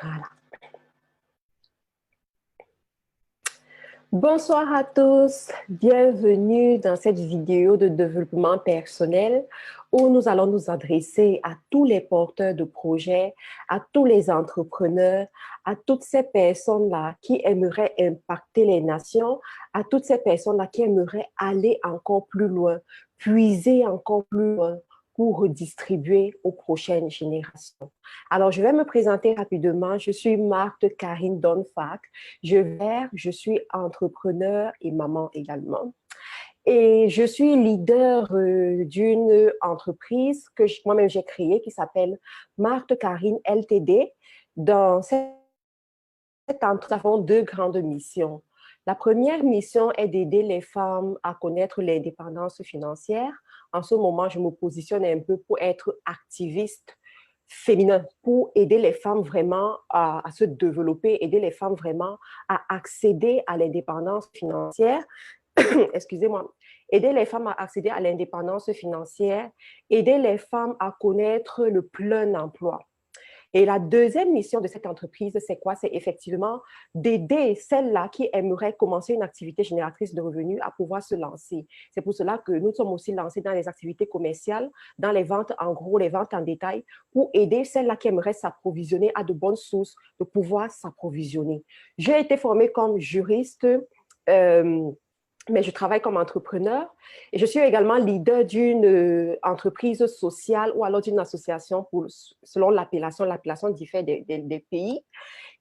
Voilà. Bonsoir à tous, bienvenue dans cette vidéo de développement personnel où nous allons nous adresser à tous les porteurs de projets, à tous les entrepreneurs, à toutes ces personnes-là qui aimeraient impacter les nations, à toutes ces personnes-là qui aimeraient aller encore plus loin, puiser encore plus loin pour redistribuer aux prochaines générations. Alors, je vais me présenter rapidement. Je suis Marthe Karine Donfac. Je suis entrepreneur et maman également. Et je suis leader d'une entreprise que moi-même j'ai créée qui s'appelle Marthe Karine LTD. Dans cette entreprise, nous avons deux grandes missions. La première mission est d'aider les femmes à connaître l'indépendance financière. En ce moment, je me positionne un peu pour être activiste féminin, pour aider les femmes vraiment à se développer, aider les femmes vraiment à accéder à l'indépendance financière. Excusez-moi. Aider les femmes à accéder à l'indépendance financière, aider les femmes à connaître le plein emploi. Et la deuxième mission de cette entreprise, c'est quoi? C'est effectivement d'aider celles-là qui aimeraient commencer une activité génératrice de revenus à pouvoir se lancer. C'est pour cela que nous sommes aussi lancés dans les activités commerciales, dans les ventes en gros, les ventes en détail, pour aider celles-là qui aimeraient s'approvisionner à de bonnes sources, de pouvoir s'approvisionner. J'ai été formée comme juriste, mais je travaille comme entrepreneur et je suis également leader d'une entreprise sociale ou alors d'une association selon l'appellation diffère des pays,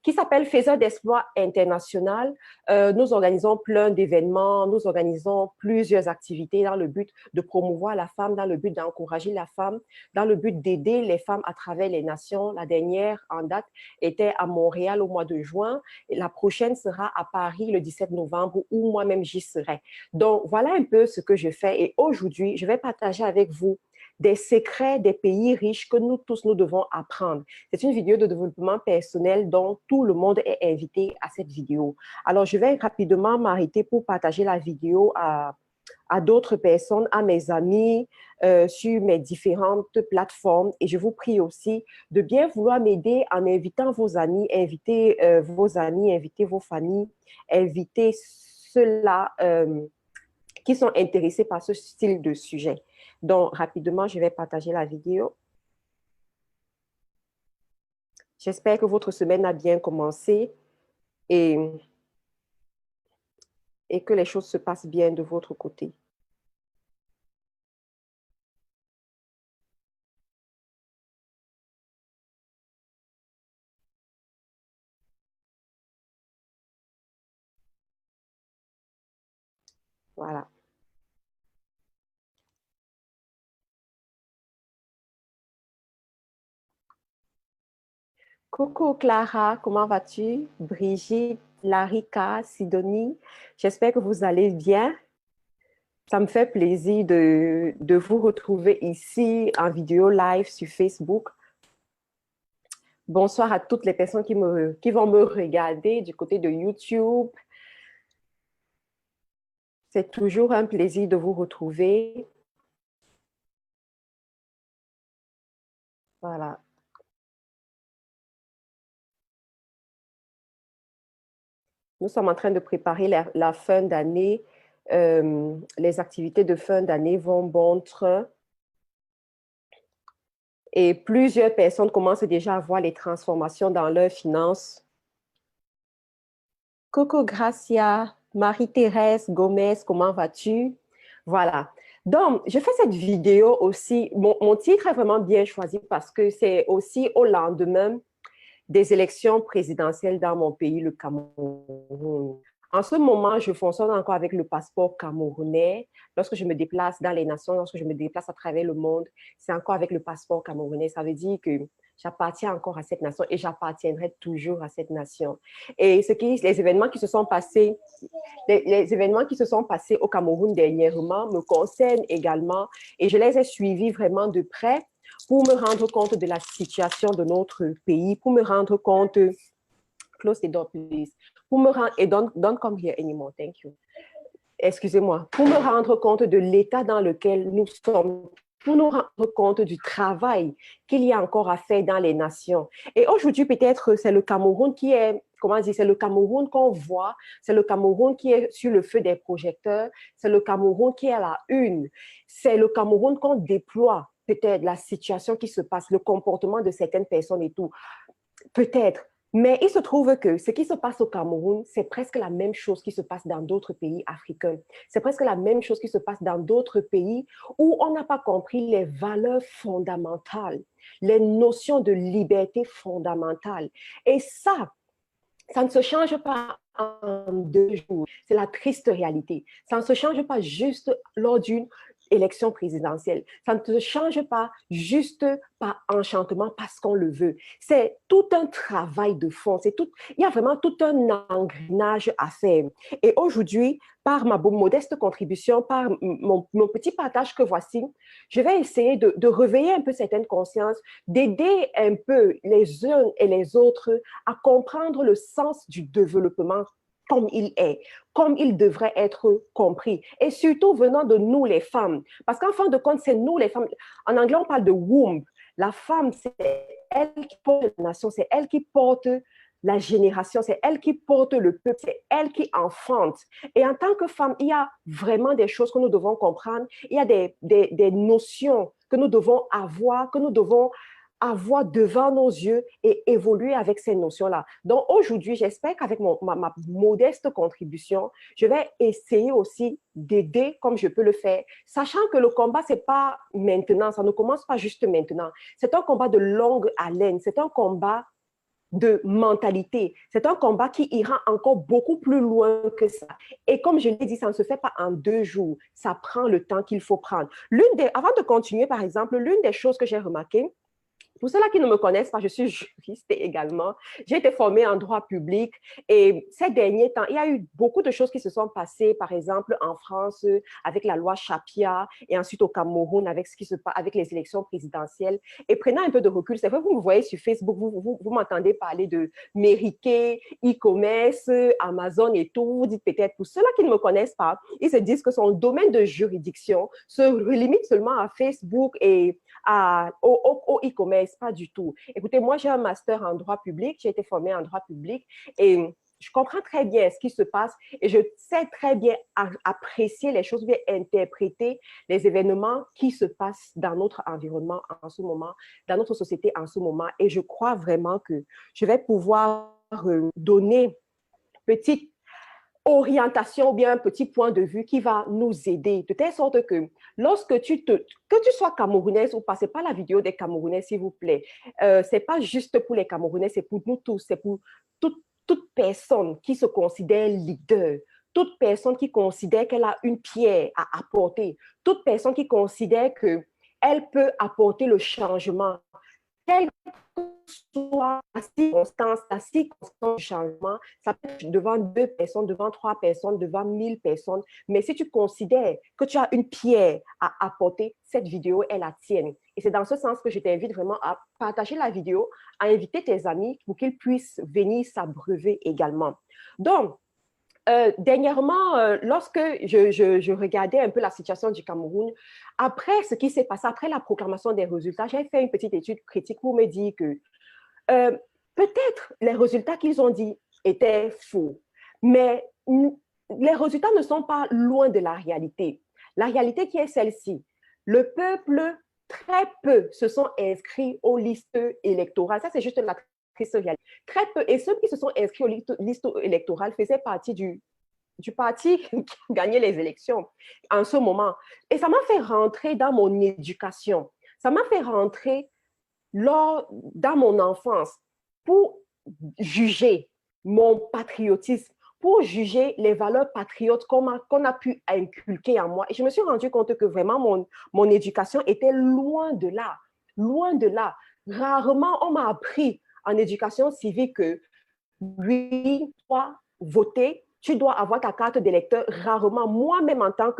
qui s'appelle Faiseurs d'Espoir International. Nous organisons plein d'événements, nous organisons plusieurs activités dans le but de promouvoir la femme, dans le but d'encourager la femme, dans le but d'aider les femmes à travers les nations. La dernière en date était à Montréal au mois de juin. Et la prochaine sera à Paris le 17 novembre où moi-même j'y serai. Donc, voilà un peu ce que je fais. Et aujourd'hui, je vais partager avec vous des secrets des pays riches que nous tous, nous devons apprendre. C'est une vidéo de développement personnel dont tout le monde est invité à cette vidéo. Alors, je vais rapidement m'arrêter pour partager la vidéo à d'autres personnes, à mes amis, sur mes différentes plateformes. Et je vous prie aussi de bien vouloir m'aider en invitant vos amis, inviter inviter vos familles, inviter ceux-là qui sont intéressés par ce style de sujet. Donc, rapidement, je vais partager la vidéo. J'espère que votre semaine a bien commencé et que les choses se passent bien de votre côté. Voilà. Coucou Clara, comment vas-tu? Brigitte, Larika, Sidonie, j'espère que vous allez bien. Ça me fait plaisir de vous retrouver ici en vidéo live sur Facebook. Bonsoir à toutes les personnes qui vont me regarder du côté de YouTube. C'est toujours un plaisir de vous retrouver. Voilà. Nous sommes en train de préparer la fin d'année. Les activités de fin d'année vont bon train. Et plusieurs personnes commencent déjà à voir les transformations dans leurs finances. Coco Gracia, Marie-Thérèse Gomez, comment vas-tu? Voilà. Donc, je fais cette vidéo aussi. Mon titre est vraiment bien choisi parce que c'est aussi au lendemain des élections présidentielles dans mon pays, le Cameroun. En ce moment, je fonctionne encore avec le passeport camerounais. Lorsque je me déplace dans les nations, lorsque je me déplace à travers le monde, c'est encore avec le passeport camerounais. Ça veut dire que j'appartiens encore à cette nation et j'appartiendrai toujours à cette nation. Et les événements qui se sont passés, les événements qui se sont passés au Cameroun dernièrement me concernent également et je les ai suivis vraiment de près pour me rendre compte de la situation de notre pays, pour me rendre compte, close the door please, pour me rendre, et don't come here anymore, thank you. Excusez-moi, pour me rendre compte de l'état dans lequel nous sommes pour nous rendre compte du travail qu'il y a encore à faire dans les nations. Et aujourd'hui, peut-être, c'est le Cameroun qui est, comment dire, c'est le Cameroun qu'on voit, c'est le Cameroun qui est sur le feu des projecteurs, c'est le Cameroun qui est à la une, c'est le Cameroun qu'on déploie, peut-être, la situation qui se passe, le comportement de certaines personnes et tout. Peut-être. Mais il se trouve que ce qui se passe au Cameroun, c'est presque la même chose qui se passe dans d'autres pays africains. C'est presque la même chose qui se passe dans d'autres pays où on n'a pas compris les valeurs fondamentales, les notions de liberté fondamentale. Et ça ne se change pas en 2 jours. C'est la triste réalité. Ça ne se change pas juste lors d'une élection présidentielle. Ça ne se change pas juste par enchantement parce qu'on le veut. C'est tout un travail de fond. Il y a vraiment tout un engrenage à faire. Et aujourd'hui, par ma modeste contribution, par mon petit partage que voici, je vais essayer de réveiller un peu certaines consciences, d'aider un peu les uns et les autres à comprendre le sens du développement comme il est, comme il devrait être compris. Et surtout venant de nous les femmes. Parce qu'en fin de compte, c'est nous les femmes. En anglais, on parle de womb. La femme, c'est elle qui porte la nation, c'est elle qui porte la génération, c'est elle qui porte le peuple, c'est elle qui enfante. Et en tant que femme, il y a vraiment des choses que nous devons comprendre, il y a des notions que nous devons avoir, que nous devons avoir devant nos yeux et évoluer avec ces notions-là. Donc aujourd'hui, j'espère qu'avec ma modeste contribution, je vais essayer aussi d'aider comme je peux le faire, sachant que le combat, c'est pas maintenant, ça ne commence pas juste maintenant. C'est un combat de longue haleine, c'est un combat de mentalité. C'est un combat qui ira encore beaucoup plus loin que ça. Et comme je l'ai dit, ça ne se fait pas en 2 jours. Ça prend le temps qu'il faut prendre. Avant de continuer, par exemple, l'une des choses que j'ai remarquées, pour ceux-là qui ne me connaissent pas, je suis juriste également. J'ai été formée en droit public et ces derniers temps, il y a eu beaucoup de choses qui se sont passées, par exemple en France avec la loi Chapia et ensuite au Cameroun avec ce qui se passe avec les élections présidentielles. Et prenant un peu de recul, c'est vrai que vous me voyez sur Facebook, vous m'entendez parler de Mériquet, e-commerce, Amazon et tout. Vous dites peut-être, pour ceux-là qui ne me connaissent pas, ils se disent que son domaine de juridiction se limite seulement à Facebook et au e-commerce, pas du tout. Écoutez, moi, j'ai un master en droit public, j'ai été formée en droit public et je comprends très bien ce qui se passe et je sais très bien apprécier les choses, bien interpréter les événements qui se passent dans notre environnement en ce moment, dans notre société en ce moment. Et je crois vraiment que je vais pouvoir donner petite orientation ou bien un petit point de vue qui va nous aider, de telle sorte que lorsque que tu sois camerounaise ou pas, c'est pas la vidéo des Camerounais, s'il vous plaît. C'est pas juste pour les Camerounais, c'est pour nous tous, c'est pour toute personne qui se considère leader, toute personne qui considère qu'elle a une pierre à apporter, toute personne qui considère qu'elle peut apporter le changement, quelle que soit la circonstance du changement, ça peut être devant 2 personnes, devant 3 personnes, devant 1000 personnes, mais si tu considères que tu as une pierre à apporter, cette vidéo est la tienne. Et c'est dans ce sens que je t'invite vraiment à partager la vidéo, à inviter tes amis pour qu'ils puissent venir s'abreuver également. Donc, dernièrement, lorsque je regardais un peu la situation du Cameroun, après ce qui s'est passé, après la proclamation des résultats, j'ai fait une petite étude critique pour me dire que peut-être les résultats qu'ils ont dit étaient faux, mais les résultats ne sont pas loin de la réalité. La réalité qui est celle-ci, le peuple, très peu se sont inscrits aux listes électorales. Ça, c'est juste la triste réalité. Très peu. Et ceux qui se sont inscrits aux listes électorales faisaient partie du parti qui gagnait les élections en ce moment. Et ça m'a fait rentrer dans mon éducation. Ça m'a fait rentrer dans mon enfance pour juger mon patriotisme, pour juger les valeurs patriotes qu'on a pu inculquer en moi. Et je me suis rendu compte que vraiment mon éducation était loin de là, loin de là. Rarement on m'a appris en éducation civique que oui, toi, voter, tu dois avoir ta carte d'électeur. Rarement, moi-même en tant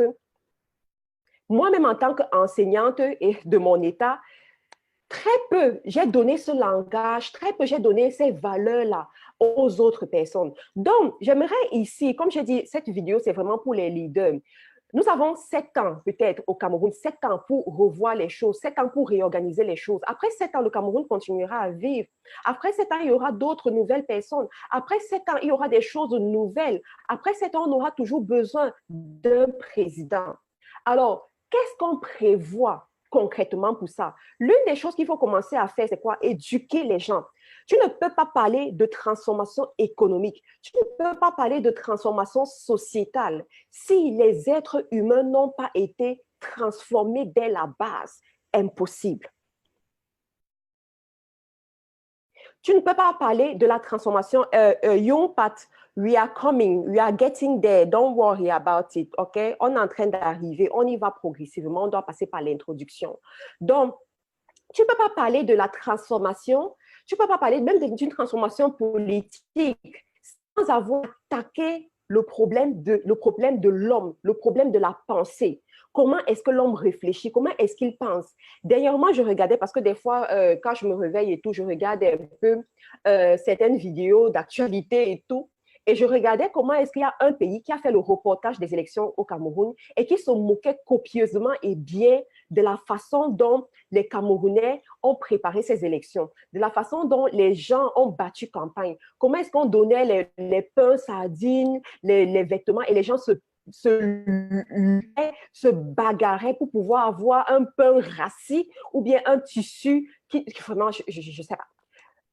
qu'enseignante et de mon état, très peu j'ai donné ce langage, très peu j'ai donné ces valeurs-là aux autres personnes. Donc, j'aimerais ici, comme j'ai dit, cette vidéo, c'est vraiment pour les leaders. Nous avons 7 ans peut-être au Cameroun, 7 ans pour revoir les choses, 7 ans pour réorganiser les choses. Après 7 ans, le Cameroun continuera à vivre. Après 7 ans, il y aura d'autres nouvelles personnes. Après 7 ans, il y aura des choses nouvelles. Après 7 ans, on aura toujours besoin d'un président. Alors, qu'est-ce qu'on prévoit concrètement pour ça? L'une des choses qu'il faut commencer à faire, c'est quoi? Éduquer les gens. Tu ne peux pas parler de transformation économique. Tu ne peux pas parler de transformation sociétale si les êtres humains n'ont pas été transformés dès la base. Impossible. Tu ne peux pas parler de la transformation. Young Pat, we are coming, we are getting there, don't worry about it, ok? On est en train d'arriver, on y va progressivement, on doit passer par l'introduction. Donc, tu ne peux pas parler de la transformation, tu ne peux pas parler même d'une transformation politique sans avoir attaqué le problème de l'homme, le problème de la pensée. Comment est-ce que l'homme réfléchit? Comment est-ce qu'il pense? D'ailleurs, moi, je regardais, parce que des fois, quand je me réveille et tout, je regarde un peu certaines vidéos d'actualité et tout. Et je regardais comment est-ce qu'il y a un pays qui a fait le reportage des élections au Cameroun et qui se moquait copieusement et bien de la façon dont les Camerounais ont préparé ces élections, de la façon dont les gens ont battu campagne. Comment est-ce qu'on donnait les pains, sardines, les vêtements et les gens se bagarraient pour pouvoir avoir un pain rassis ou bien un tissu qui vraiment, je ne sais pas.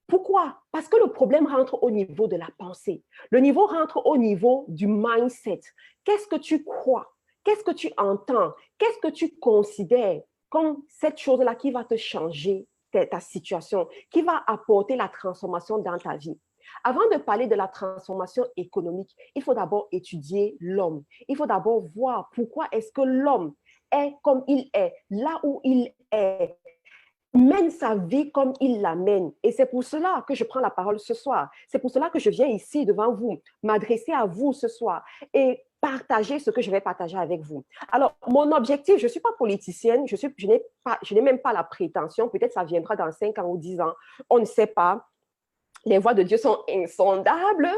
Pourquoi? Parce que le problème rentre au niveau de la pensée. Le niveau rentre au niveau du mindset. Qu'est-ce que tu crois? Qu'est-ce que tu entends? Qu'est-ce que tu considères comme cette chose-là qui va te changer ta situation, qui va apporter la transformation dans ta vie? Avant de parler de la transformation économique, il faut d'abord étudier l'homme. Il faut d'abord voir pourquoi est-ce que l'homme est comme il est, là où il est, mène sa vie comme il la mène. Et c'est pour cela que je prends la parole ce soir. C'est pour cela que je viens ici devant vous, m'adresser à vous ce soir et partager ce que je vais partager avec vous. Alors, mon objectif, je ne suis pas politicienne, je n'ai même pas la prétention, peut-être ça viendra dans 5 ans ou 10 ans, on ne sait pas. Les voies de Dieu sont insondables.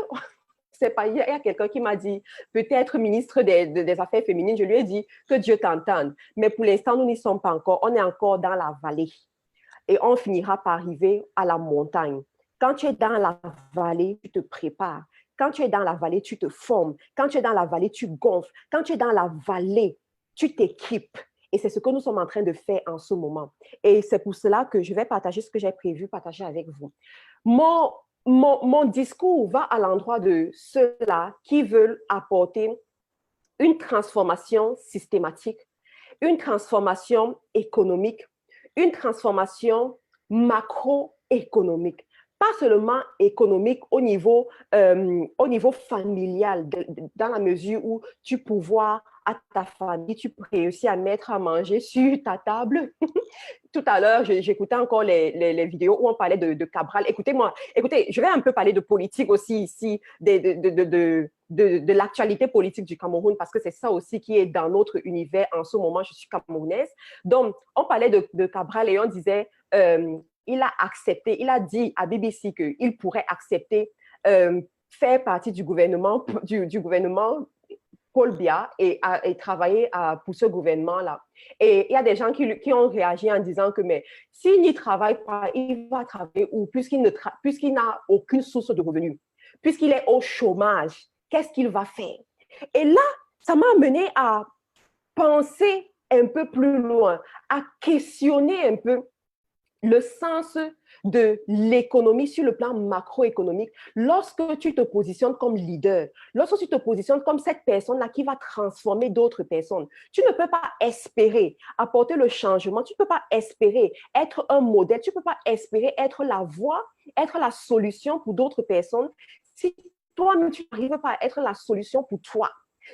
C'est pas, il y a quelqu'un qui m'a dit, peut-être ministre des Affaires féminines, je lui ai dit que Dieu t'entende. Mais pour l'instant, nous n'y sommes pas encore, on est encore dans la vallée. Et on finira par arriver à la montagne. Quand tu es dans la vallée, tu te prépares. Quand tu es dans la vallée, tu te formes. Quand tu es dans la vallée, tu gonfles. Quand tu es dans la vallée, tu t'équipes. Et c'est ce que nous sommes en train de faire en ce moment. Et c'est pour cela que je vais partager ce que j'ai prévu partager avec vous. Mon discours va à l'endroit de ceux-là qui veulent apporter une transformation systématique, une transformation économique, une transformation macroéconomique. Pas seulement économique au niveau familial, dans la mesure où tu pourvois à ta famille, tu réussis à mettre à manger sur ta table. Tout à l'heure, j'écoutais encore les vidéos où on parlait de Cabral. Écoutez, je vais un peu parler de politique aussi ici, de l'actualité politique du Cameroun, parce que c'est ça aussi qui est dans notre univers en ce moment. Je suis camerounaise. Donc, on parlait de Cabral et on disait, il a accepté, il a dit à BBC qu'il pourrait accepter faire partie du gouvernement Paul Biya et travailler pour ce gouvernement-là. Et il y a des gens qui ont réagi en disant que mais s'il n'y travaille pas, il va travailler où? Puisqu'il n'a aucune source de revenus, puisqu'il est au chômage, qu'est-ce qu'il va faire? Et là, ça m'a amené à penser un peu plus loin, à questionner un peu le sens de l'économie sur le plan macroéconomique lorsque tu te positionnes comme leader, lorsque tu te positionnes comme cette personne-là qui va transformer d'autres personnes. Tu ne peux pas espérer apporter le changement, tu ne peux pas espérer être un modèle, tu ne peux pas espérer être la voie, être la solution pour d'autres personnes si toi-même tu n'arrives pas à être la solution pour toi.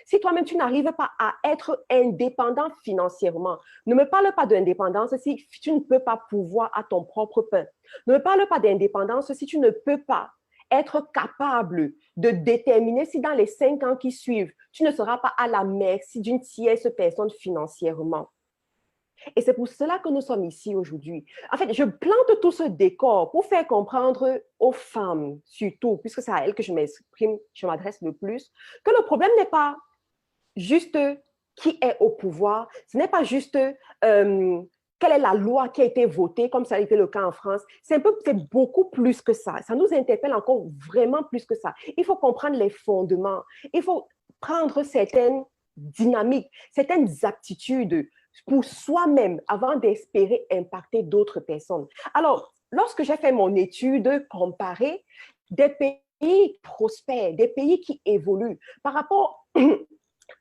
Si toi-même, tu n'arrives pas à être indépendant financièrement, ne me parle pas d'indépendance si tu ne peux pas pouvoir à ton propre pain. Ne me parle pas d'indépendance si tu ne peux pas être capable de déterminer si dans les 5 ans qui suivent, tu ne seras pas à la merci d'une tierce personne financièrement. Et c'est pour cela que nous sommes ici aujourd'hui. En fait, je plante tout ce décor pour faire comprendre aux femmes, surtout, puisque c'est à elles que je m'adresse le plus, que le problème n'est pas juste qui est au pouvoir. Ce n'est pas juste quelle est la loi qui a été votée, comme ça a été le cas en France. C'est beaucoup plus que ça. Ça nous interpelle encore vraiment plus que ça. Il faut comprendre les fondements. Il faut prendre certaines dynamiques, certaines aptitudes pour soi-même avant d'espérer impacter d'autres personnes. Alors, lorsque j'ai fait mon étude comparée des pays prospères, des pays qui évoluent par rapport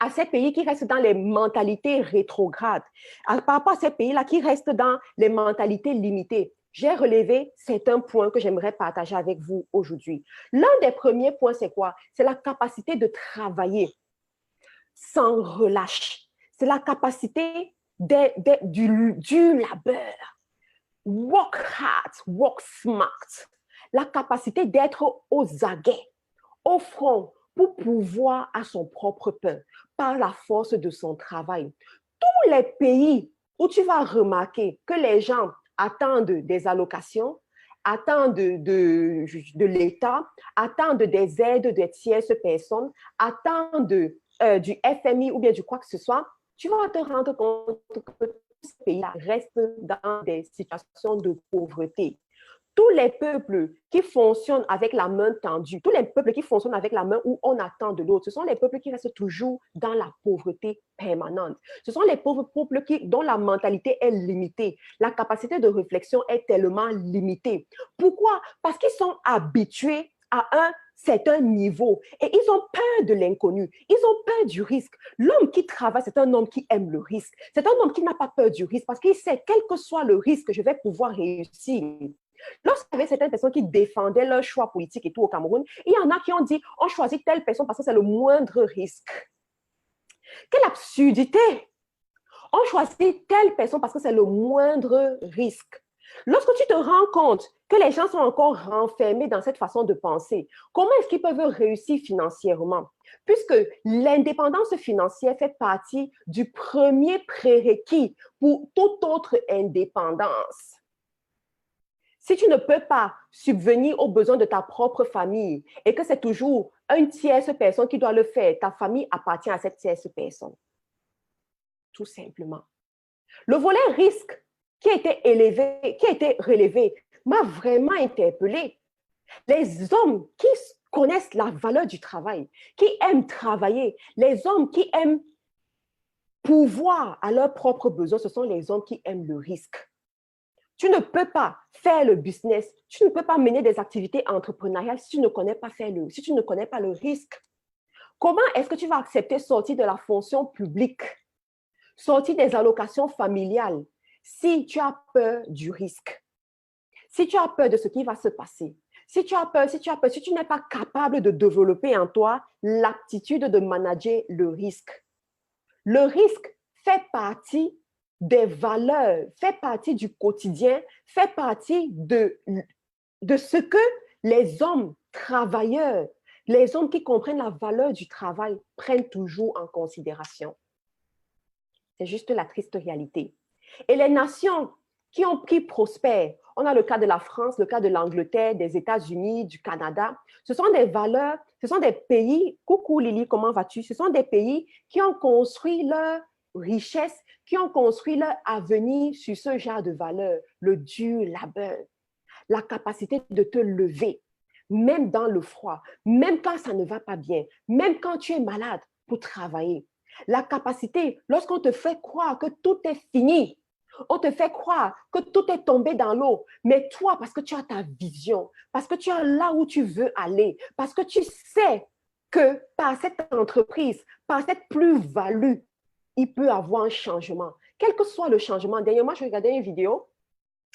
à ces pays qui restent dans les mentalités rétrogrades, par rapport à ces pays-là qui restent dans les mentalités limitées, j'ai relevé certains points que j'aimerais partager avec vous aujourd'hui. L'un des premiers points, c'est quoi? C'est la capacité de travailler sans relâche. C'est la capacité du labeur. Work hard, work smart. La capacité d'être aux aguets, au front, pour pouvoir à son propre pain, par la force de son travail. Tous les pays où tu vas remarquer que les gens attendent des allocations, attendent de l'État, attendent des aides de tierces personnes, attendent du FMI ou bien du quoi que ce soit, tu vas te rendre compte que tous ces pays-là restent dans des situations de pauvreté. Tous les peuples qui fonctionnent avec la main tendue, tous les peuples qui fonctionnent avec la main où on attend de l'autre, ce sont les peuples qui restent toujours dans la pauvreté permanente. Ce sont les pauvres peuples dont la mentalité est limitée. La capacité de réflexion est tellement limitée. Pourquoi? Parce qu'ils sont habitués à un certain niveau et ils ont peur de l'inconnu, ils ont peur du risque. L'homme qui travaille, c'est un homme qui aime le risque. C'est un homme qui n'a pas peur du risque parce qu'il sait, quel que soit le risque, je vais pouvoir réussir. Lorsqu'il y avait certaines personnes qui défendaient leur choix politique et tout au Cameroun, il y en a qui ont dit, on choisit telle personne parce que c'est le moindre risque. Quelle absurdité! On choisit telle personne parce que c'est le moindre risque. Lorsque tu te rends compte que les gens sont encore renfermés dans cette façon de penser, comment est-ce qu'ils peuvent réussir financièrement? Puisque l'indépendance financière fait partie du premier prérequis pour toute autre indépendance. Si tu ne peux pas subvenir aux besoins de ta propre famille et que c'est toujours une tierce personne qui doit le faire, ta famille appartient à cette tierce personne. Tout simplement. Le volet risque qui a été élevé, qui a été relevé, m'a vraiment interpellée. Les hommes qui connaissent la valeur du travail, qui aiment travailler, les hommes qui aiment pouvoir à leurs propres besoins, ce sont les hommes qui aiment le risque. Tu ne peux pas faire le business, tu ne peux pas mener des activités entrepreneuriales si tu ne connais pas si tu ne connais pas le risque. Comment est-ce que tu vas accepter sortir de la fonction publique, sortir des allocations familiales, si tu as peur du risque, si tu as peur de ce qui va se passer, si tu n'es pas capable de développer en toi l'aptitude de manager le risque. Le risque fait partie des valeurs, fait partie du quotidien, fait partie de ce que les hommes travailleurs, les hommes qui comprennent la valeur du travail prennent toujours en considération. C'est juste la triste réalité. Et les nations qui prospèrent, on a le cas de la France, le cas de l'Angleterre, des États-Unis, du Canada, ce sont des valeurs, ce sont des pays, coucou Lily, comment vas-tu? Ce sont des pays qui ont construit leur richesse, qui ont construit leur avenir sur ce genre de valeurs, le dur labeur, la capacité de te lever, même dans le froid, même quand ça ne va pas bien, même quand tu es malade, pour travailler. La capacité, lorsqu'on te fait croire que tout est fini, on te fait croire que tout est tombé dans l'eau, mais toi, parce que tu as ta vision, parce que tu es là où tu veux aller, parce que tu sais que par cette entreprise, par cette plus-value, il peut avoir un changement. Quel que soit le changement. Dernièrement, je regardais une vidéo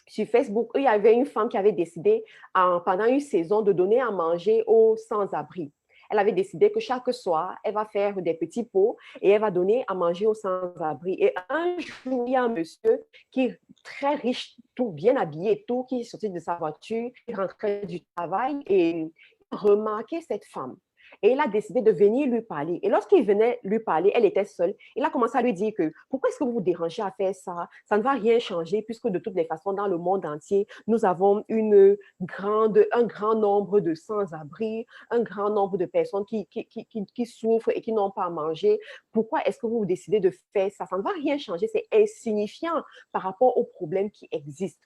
sur Facebook où il y avait une femme qui avait décidé, pendant une saison, de donner à manger aux sans-abri. Elle avait décidé que chaque soir, elle va faire des petits pots et elle va donner à manger aux sans-abri. Et un jour, il y a un monsieur qui est très riche, tout bien habillé, tout, qui est sorti de sa voiture, qui rentrait du travail et il a remarqué cette femme. Et il a décidé de venir lui parler. Et lorsqu'il venait lui parler, elle était seule. Il a commencé à lui dire que pourquoi est-ce que vous vous dérangez à faire ça? Ça ne va rien changer puisque de toutes les façons, dans le monde entier, nous avons un grand nombre de sans-abri, un grand nombre de personnes qui souffrent et qui n'ont pas à manger. Pourquoi est-ce que vous décidez de faire ça? Ça ne va rien changer. C'est insignifiant par rapport aux problèmes qui existent.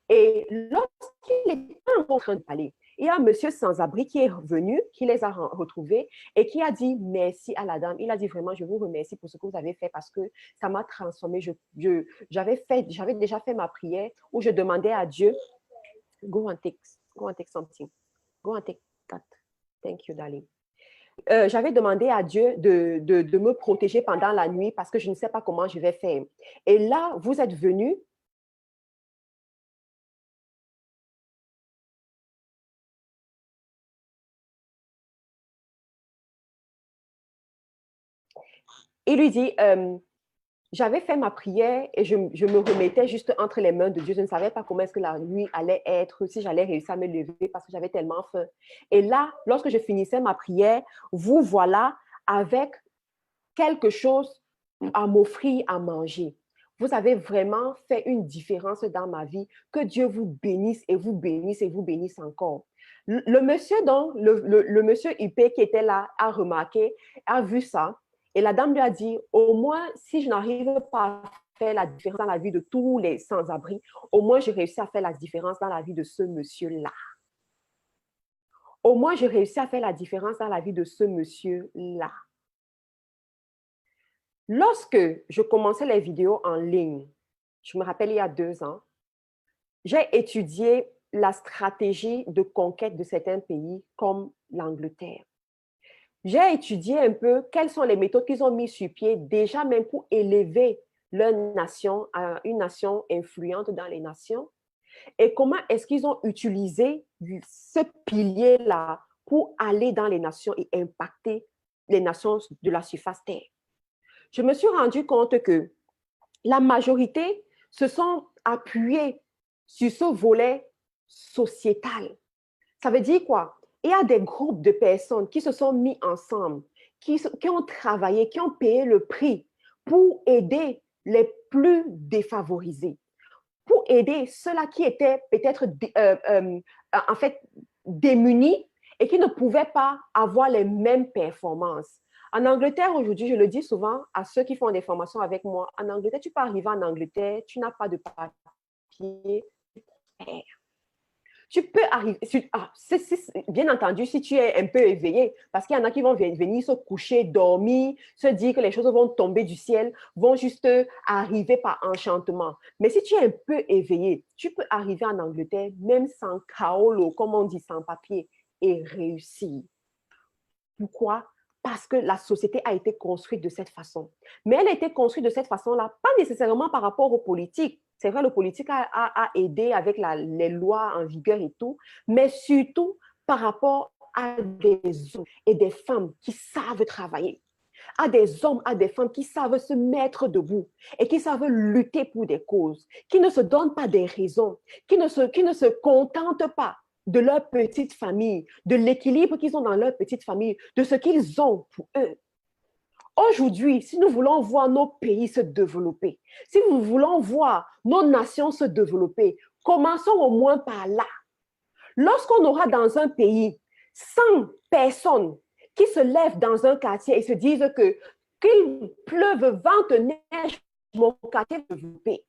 Et lorsqu'il était en train de parler, il y a un monsieur sans-abri qui est venu, qui les a retrouvés et qui a dit merci à la dame. Il a dit vraiment, je vous remercie pour ce que vous avez fait parce que ça m'a transformé. J'avais déjà fait ma prière où je demandais à Dieu, go and take something. Go and take that. Thank you, darling. J'avais demandé à Dieu de me protéger pendant la nuit parce que je ne sais pas comment je vais faire. Et là, vous êtes venu. Il lui dit, j'avais fait ma prière et je me remettais juste entre les mains de Dieu. Je ne savais pas comment est-ce que la nuit allait être, si j'allais réussir à me lever parce que j'avais tellement faim. Et là, lorsque je finissais ma prière, vous voilà avec quelque chose à m'offrir à manger. Vous avez vraiment fait une différence dans ma vie. Que Dieu vous bénisse et vous bénisse et vous bénisse encore. Le monsieur, donc, le monsieur IP qui était là a remarqué, a vu ça. Et la dame lui a dit, au moins, si je n'arrive pas à faire la différence dans la vie de tous les sans-abri, au moins, j'ai réussi à faire la différence dans la vie de ce monsieur-là. Au moins, j'ai réussi à faire la différence dans la vie de ce monsieur-là. Lorsque je commençais les vidéos en ligne, je me rappelle il y a 2 ans, j'ai étudié la stratégie de conquête de certains pays comme l'Angleterre. J'ai étudié un peu quelles sont les méthodes qu'ils ont mis sur pied déjà même pour élever leur nation à une nation influente dans les nations et comment est-ce qu'ils ont utilisé ce pilier-là pour aller dans les nations et impacter les nations de la surface terre. Je me suis rendu compte que la majorité se sont appuyés sur ce volet sociétal. Ça veut dire quoi? Il y a des groupes de personnes qui se sont mis ensemble, qui ont travaillé, qui ont payé le prix pour aider les plus défavorisés, pour aider ceux-là qui étaient peut-être en fait démunis et qui ne pouvaient pas avoir les mêmes performances. En Angleterre, aujourd'hui, je le dis souvent à ceux qui font des formations avec moi, en Angleterre, tu peux arriver en Angleterre, tu n'as pas de papier, tu peux arriver, bien entendu, si tu es un peu éveillé, parce qu'il y en a qui vont venir se coucher, dormir, se dire que les choses vont tomber du ciel, vont juste arriver par enchantement. Mais si tu es un peu éveillé, tu peux arriver en Angleterre, même sans kaolo, comme on dit, sans papier, et réussir. Pourquoi? Parce que la société a été construite de cette façon. Mais elle a été construite de cette façon-là, pas nécessairement par rapport aux politiques. C'est vrai, le politique a aidé avec les lois en vigueur et tout, mais surtout par rapport à des hommes et des femmes qui savent travailler, à des hommes, à des femmes qui savent se mettre debout et qui savent lutter pour des causes, qui ne se donnent pas des raisons, qui ne se contentent pas de leur petite famille, de l'équilibre qu'ils ont dans leur petite famille, de ce qu'ils ont pour eux. Aujourd'hui, si nous voulons voir nos pays se développer, si nous voulons voir nos nations se développer, commençons au moins par là. Lorsqu'on aura dans un pays 100 personnes qui se lèvent dans un quartier et se disent que qu'il pleuve, vente, neige, mon quartier est développé.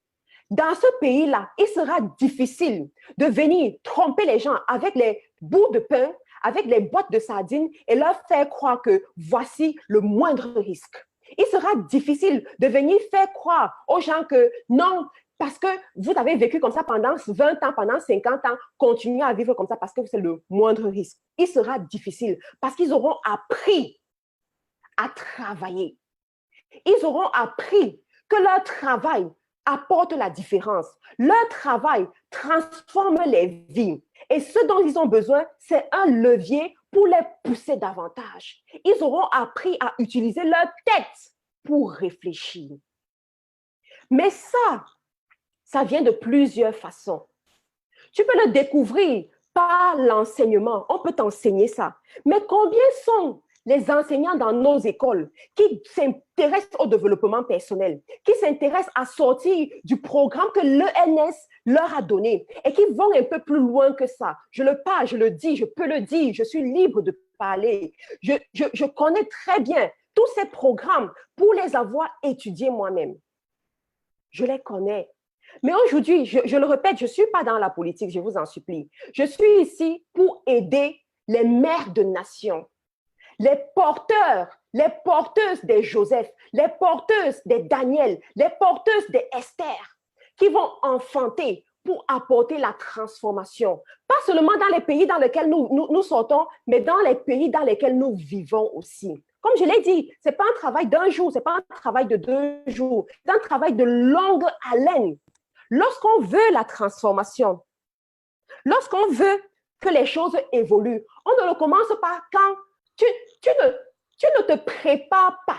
Dans ce pays-là, il sera difficile de venir tromper les gens avec les bouts de pain, avec les boîtes de sardines et leur faire croire que voici le moindre risque. Il sera difficile de venir faire croire aux gens que non, parce que vous avez vécu comme ça pendant 20 ans, pendant 50 ans, continuez à vivre comme ça parce que c'est le moindre risque. Il sera difficile parce qu'ils auront appris à travailler. Ils auront appris que leur travail apporte la différence. Leur travail transforme les vies. Et ce dont ils ont besoin, c'est un levier pour les pousser davantage. Ils auront appris à utiliser leur tête pour réfléchir. Mais ça vient de plusieurs façons. Tu peux le découvrir par l'enseignement. On peut t'enseigner ça. Mais combien sont les enseignants dans nos écoles qui s'intéressent au développement personnel, qui s'intéressent à sortir du programme que l'ENS leur a donné et qui vont un peu plus loin que ça. Je le parle, je le dis, je peux le dire, je suis libre de parler. Je connais très bien tous ces programmes pour les avoir étudiés moi-même. Je les connais. Mais aujourd'hui, je le répète, je ne suis pas dans la politique, je vous en supplie. Je suis ici pour aider les mères de nations, les porteurs, les porteuses des Joseph, les porteuses des Daniel, les porteuses des Esther, qui vont enfanter pour apporter la transformation. Pas seulement dans les pays dans lesquels nous sortons, mais dans les pays dans lesquels nous vivons aussi. Comme je l'ai dit, ce n'est pas un travail d'un jour, ce n'est pas un travail de 2 jours, c'est un travail de longue haleine. Lorsqu'on veut la transformation, lorsqu'on veut que les choses évoluent, on ne le commence pas quand tu ne te prépares pas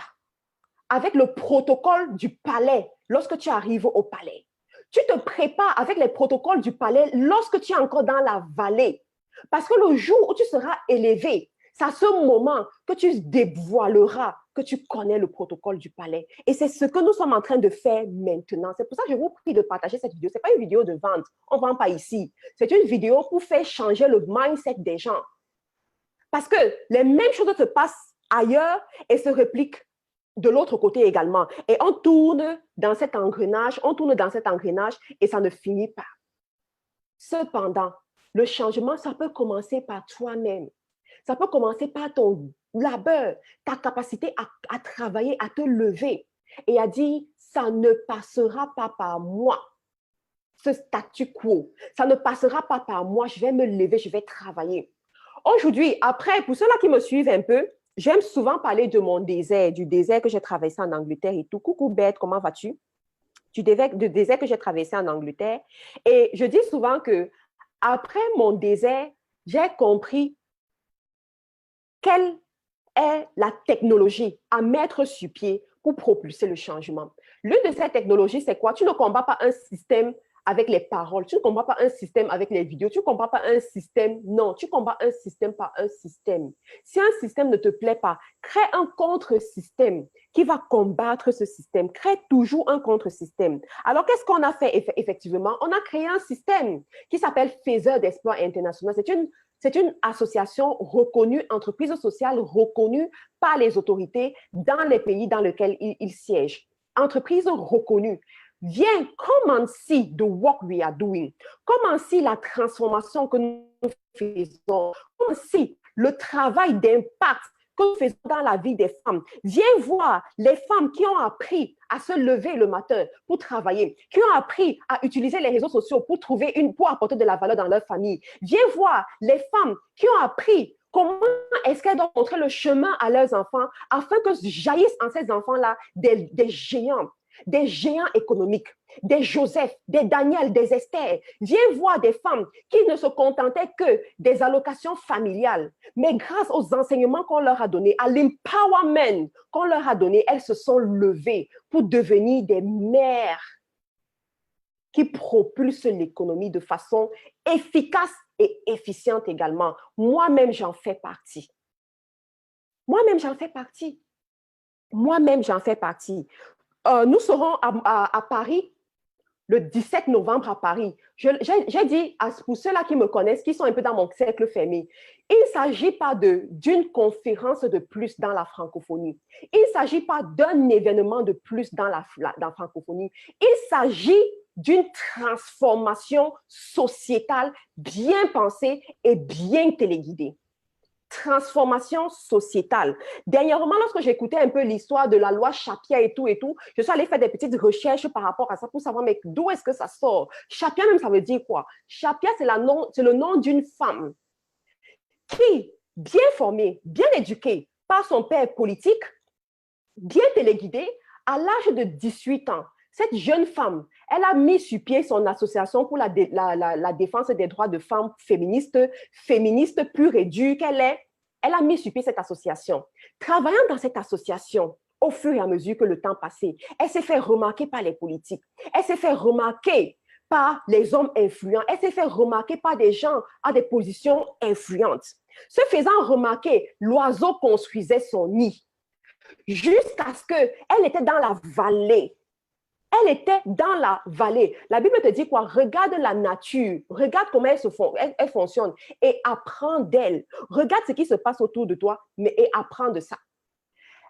avec le protocole du palais lorsque tu arrives au palais. Tu te prépares avec les protocoles du palais lorsque tu es encore dans la vallée. Parce que le jour où tu seras élevé, c'est à ce moment que tu dévoileras que tu connais le protocole du palais. Et c'est ce que nous sommes en train de faire maintenant. C'est pour ça que je vous prie de partager cette vidéo. Ce n'est pas une vidéo de vente. On ne vend pas ici. C'est une vidéo pour faire changer le mindset des gens. Parce que les mêmes choses se passent ailleurs et se répliquent de l'autre côté également. Et on tourne dans cet engrenage, et ça ne finit pas. Cependant, le changement, ça peut commencer par toi-même. Ça peut commencer par ton labeur, ta capacité à travailler, à te lever et à dire, ça ne passera pas par moi, ce statu quo. Ça ne passera pas par moi, je vais me lever, je vais travailler. Aujourd'hui, après, pour ceux-là qui me suivent un peu, j'aime souvent parler de mon désert, du désert que j'ai traversé en Angleterre et tout. Coucou Beth, comment vas-tu? Du désert que j'ai traversé en Angleterre. Et je dis souvent que après mon désert, j'ai compris quelle est la technologie à mettre sur pied pour propulser le changement. L'une de ces technologies, c'est quoi? Tu ne combats pas un système avec les paroles, tu ne combats pas un système avec les vidéos, tu ne combats pas un système, non, tu combats un système par un système. Si un système ne te plaît pas, crée un contre-système qui va combattre ce système. Crée toujours un contre-système. Alors, qu'est-ce qu'on a fait effectivement? On a créé un système qui s'appelle Faiseurs d'Espoir International. C'est une association reconnue, entreprise sociale reconnue par les autorités dans les pays dans lesquels il siège. Entreprise reconnue. Viens, come and see the work we are doing. Come and see la transformation que nous faisons. Come and see le travail d'impact que nous faisons dans la vie des femmes. Viens voir les femmes qui ont appris à se lever le matin pour travailler, qui ont appris à utiliser les réseaux sociaux pour apporter de la valeur dans leur famille. Viens voir les femmes qui ont appris comment est-ce qu'elles doivent montrer le chemin à leurs enfants afin que jaillissent en ces enfants-là des géants économiques, des Joseph, des Daniel, des Esther. Viens voir des femmes qui ne se contentaient que des allocations familiales, mais grâce aux enseignements qu'on leur a donnés, à l'empowerment qu'on leur a donné, elles se sont levées pour devenir des mères qui propulsent l'économie de façon efficace et efficiente également. Moi-même, j'en fais partie. Moi-même, j'en fais partie. Nous serons à Paris le 17 novembre à Paris. J'ai dit pour ceux-là qui me connaissent, qui sont un peu dans mon cercle fermé, il ne s'agit pas d'une conférence de plus dans la francophonie. Il ne s'agit pas d'un événement de plus dans la francophonie. Il s'agit d'une transformation sociétale bien pensée et bien téléguidée. Transformation sociétale. Dernièrement, lorsque j'écoutais un peu l'histoire de la loi Chapia et tout, je suis allée faire des petites recherches par rapport à ça pour savoir mais d'où est-ce que ça sort. Chapia même, ça veut dire quoi? Chapia, c'est le nom d'une femme qui, bien formée, bien éduquée par son père politique, bien téléguidée, à l'âge de 18 ans, cette jeune femme, elle a mis sur pied son association pour la défense des droits de femmes féministes pure et dure qu'elle est. Elle a mis sur pied cette association. Travaillant dans cette association, au fur et à mesure que le temps passait, elle s'est fait remarquer par les politiques. Elle s'est fait remarquer par les hommes influents. Elle s'est fait remarquer par des gens à des positions influentes. Se faisant remarquer, l'oiseau construisait son nid jusqu'à ce qu'elle était dans la vallée. Elle était dans la vallée. La Bible te dit quoi? Regarde la nature, regarde comment elle fonctionne et apprends d'elle. Regarde ce qui se passe autour de toi et apprends de ça.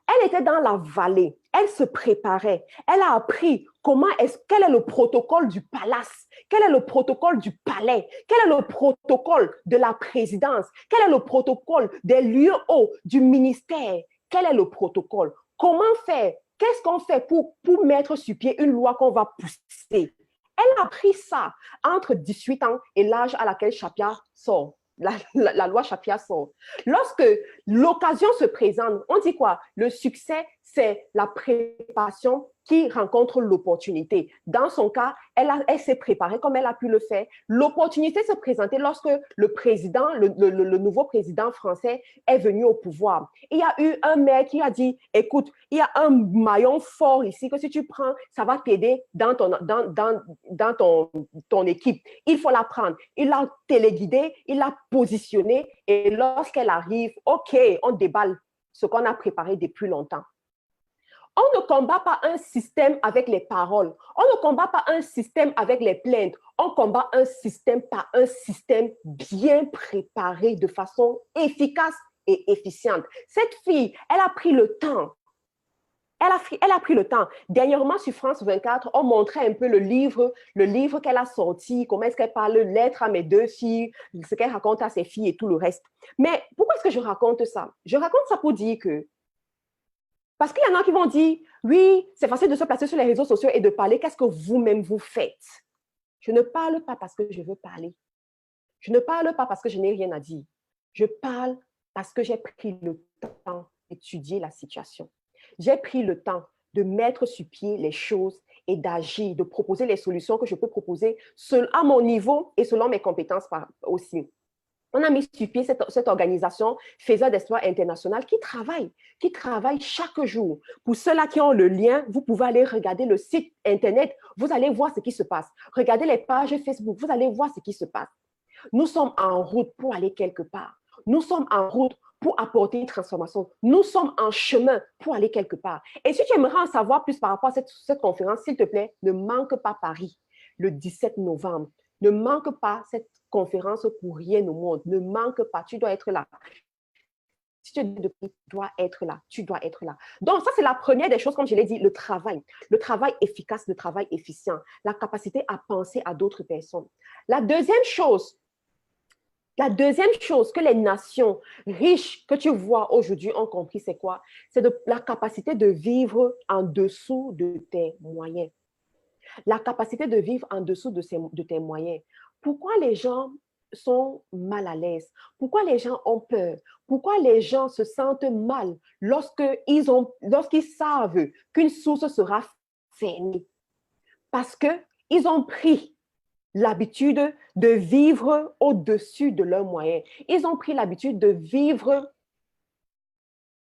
Elle était dans la vallée, elle se préparait, elle a appris quel est le protocole du palace, quel est le protocole du palais, quel est le protocole de la présidence, quel est le protocole des lieux hauts, du ministère, quel est le protocole, comment faire, qu'est-ce qu'on fait pour mettre sur pied une loi qu'on va pousser. Elle a appris ça entre 18 ans et l'âge à laquelle Chapia sort. La loi Chapia sort. Lorsque l'occasion se présente, on dit quoi? Le succès, c'est la préparation qui rencontre l'opportunité. Dans son cas, elle s'est préparée comme elle a pu le faire. L'opportunité s'est présentée lorsque le nouveau président français est venu au pouvoir. Il y a eu un maire qui a dit, écoute, il y a un maillon fort ici que si tu prends, ça va t'aider dans ton équipe. Il faut la prendre. Il l'a téléguidée, il l'a positionnée et lorsqu'elle arrive, OK, on déballe ce qu'on a préparé depuis longtemps. On ne combat pas un système avec les paroles. On ne combat pas un système avec les plaintes. On combat un système par un système bien préparé de façon efficace et efficiente. Cette fille, elle a pris le temps. Elle a pris le temps. Dernièrement, sur France 24, on montrait un peu le livre qu'elle a sorti, comment est-ce qu'elle parle, lettre à mes 2 filles, ce qu'elle raconte à ses filles et tout le reste. Mais pourquoi est-ce que je raconte ça? Je raconte ça pour dire que parce qu'il y en a qui vont dire, oui, c'est facile de se placer sur les réseaux sociaux et de parler, qu'est-ce que vous-même vous faites? Je ne parle pas parce que je veux parler. Je ne parle pas parce que je n'ai rien à dire. Je parle parce que j'ai pris le temps d'étudier la situation. J'ai pris le temps de mettre sur pied les choses et d'agir, de proposer les solutions que je peux proposer à mon niveau et selon mes compétences aussi. On a mis sur pied cette organisation Faiseurs d'Espoir International qui travaille chaque jour. Pour ceux-là qui ont le lien, vous pouvez aller regarder le site Internet, vous allez voir ce qui se passe. Regardez les pages Facebook, vous allez voir ce qui se passe. Nous sommes en route pour aller quelque part. Nous sommes en route pour apporter une transformation. Nous sommes en chemin pour aller quelque part. Et si tu aimerais en savoir plus par rapport à cette conférence, s'il te plaît, ne manque pas Paris le 17 novembre. Ne manque pas cette conférence pour rien au monde. Ne manque pas, tu dois être là. Si tu es de prix, tu dois être là. Tu dois être là. Donc, ça, c'est la première des choses, comme je l'ai dit, le travail. Le travail efficace, le travail efficient. La capacité à penser à d'autres personnes. La deuxième chose que les nations riches que tu vois aujourd'hui ont compris, c'est quoi? C'est la capacité de vivre en dessous de tes moyens. La capacité de vivre en dessous de tes moyens. Pourquoi les gens sont mal à l'aise? Pourquoi les gens ont peur? Pourquoi les gens se sentent mal lorsqu'ils savent qu'une source sera fermée? Parce qu'ils ont pris l'habitude de vivre au-dessus de leurs moyens. Ils ont pris l'habitude de vivre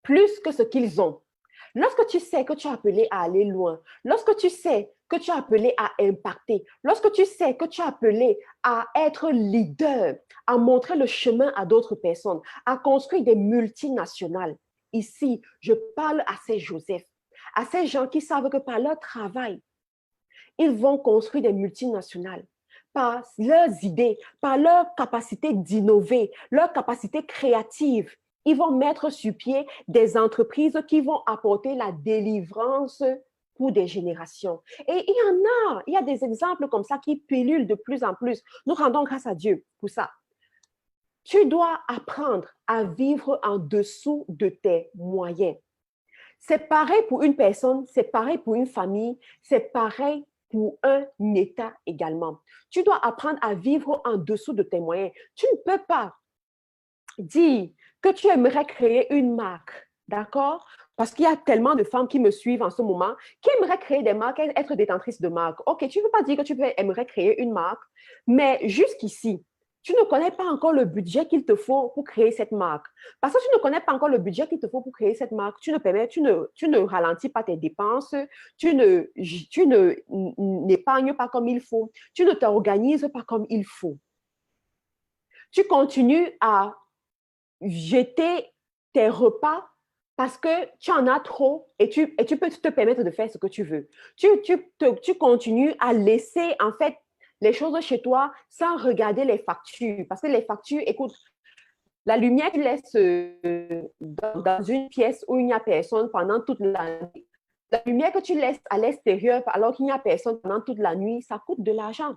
plus que ce qu'ils ont. Lorsque tu sais que tu es appelé à aller loin, lorsque tu sais que tu es appelé à impacter, lorsque tu sais que tu es appelé à être leader, à montrer le chemin à d'autres personnes, à construire des multinationales. Ici, je parle à ces Joseph, à ces gens qui savent que par leur travail, ils vont construire des multinationales par leurs idées, par leur capacité d'innover, leur capacité créative. Ils vont mettre sur pied des entreprises qui vont apporter la délivrance pour des générations. Et il y a des exemples comme ça qui pullulent de plus en plus. Nous rendons grâce à Dieu pour ça. Tu dois apprendre à vivre en dessous de tes moyens. C'est pareil pour une personne, c'est pareil pour une famille, c'est pareil pour un État également. Tu dois apprendre à vivre en dessous de tes moyens. Tu ne peux pas dire que tu aimerais créer une marque, d'accord? Parce qu'il y a tellement de femmes qui me suivent en ce moment, qui aimeraient créer des marques, être détentrices de marques. OK, tu ne peux pas dire que tu aimerais créer une marque, mais jusqu'ici, Tu ne connais pas encore le budget qu'il te faut pour créer cette marque. Parce que tu ne connais pas encore le budget qu'il te faut pour créer cette marque, tu ne ralentis pas tes dépenses, tu ne n'épargnes pas comme il faut, tu ne t'organises pas comme il faut. Tu continues à jeter tes repas parce que tu en as trop et tu peux te permettre de faire ce que tu veux. Tu continues à laisser en fait les choses chez toi sans regarder les factures. Parce que les factures, écoute, la lumière que tu laisses dans une pièce où il n'y a personne pendant toute la nuit, la lumière que tu laisses à l'extérieur alors qu'il n'y a personne pendant toute la nuit, ça coûte de l'argent.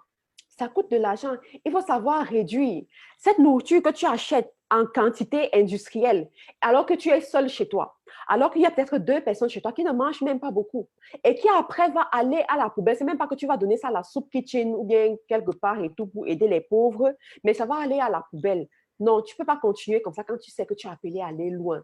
Ça coûte de l'argent. Il faut savoir réduire. Cette nourriture que tu achètes en quantité industrielle, alors que tu es seul chez toi, alors qu'il y a peut-être 2 personnes chez toi qui ne mangent même pas beaucoup et qui après va aller à la poubelle. C'est même pas que tu vas donner ça à la soup kitchen ou bien quelque part et tout pour aider les pauvres, mais ça va aller à la poubelle. Non, tu ne peux pas continuer comme ça quand tu sais que tu es appelé à aller loin.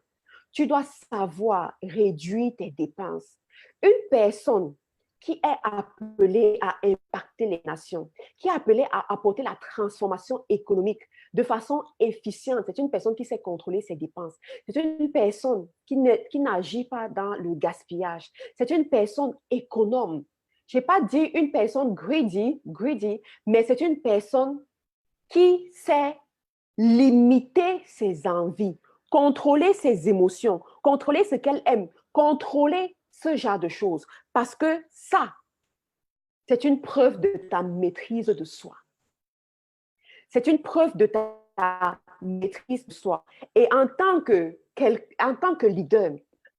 Tu dois savoir réduire tes dépenses. Une personne qui est appelée à impacter les nations, qui est appelée à apporter la transformation économique de façon efficiente. C'est une personne qui sait contrôler ses dépenses. C'est une personne qui n'agit pas dans le gaspillage. C'est une personne économe. Je n'ai pas dit une personne greedy, mais c'est une personne qui sait limiter ses envies, contrôler ses émotions, contrôler ce qu'elle aime, contrôler ce genre de choses. Parce que ça, c'est une preuve de ta maîtrise de soi. C'est une preuve de ta maîtrise de soi. Et en tant que leader,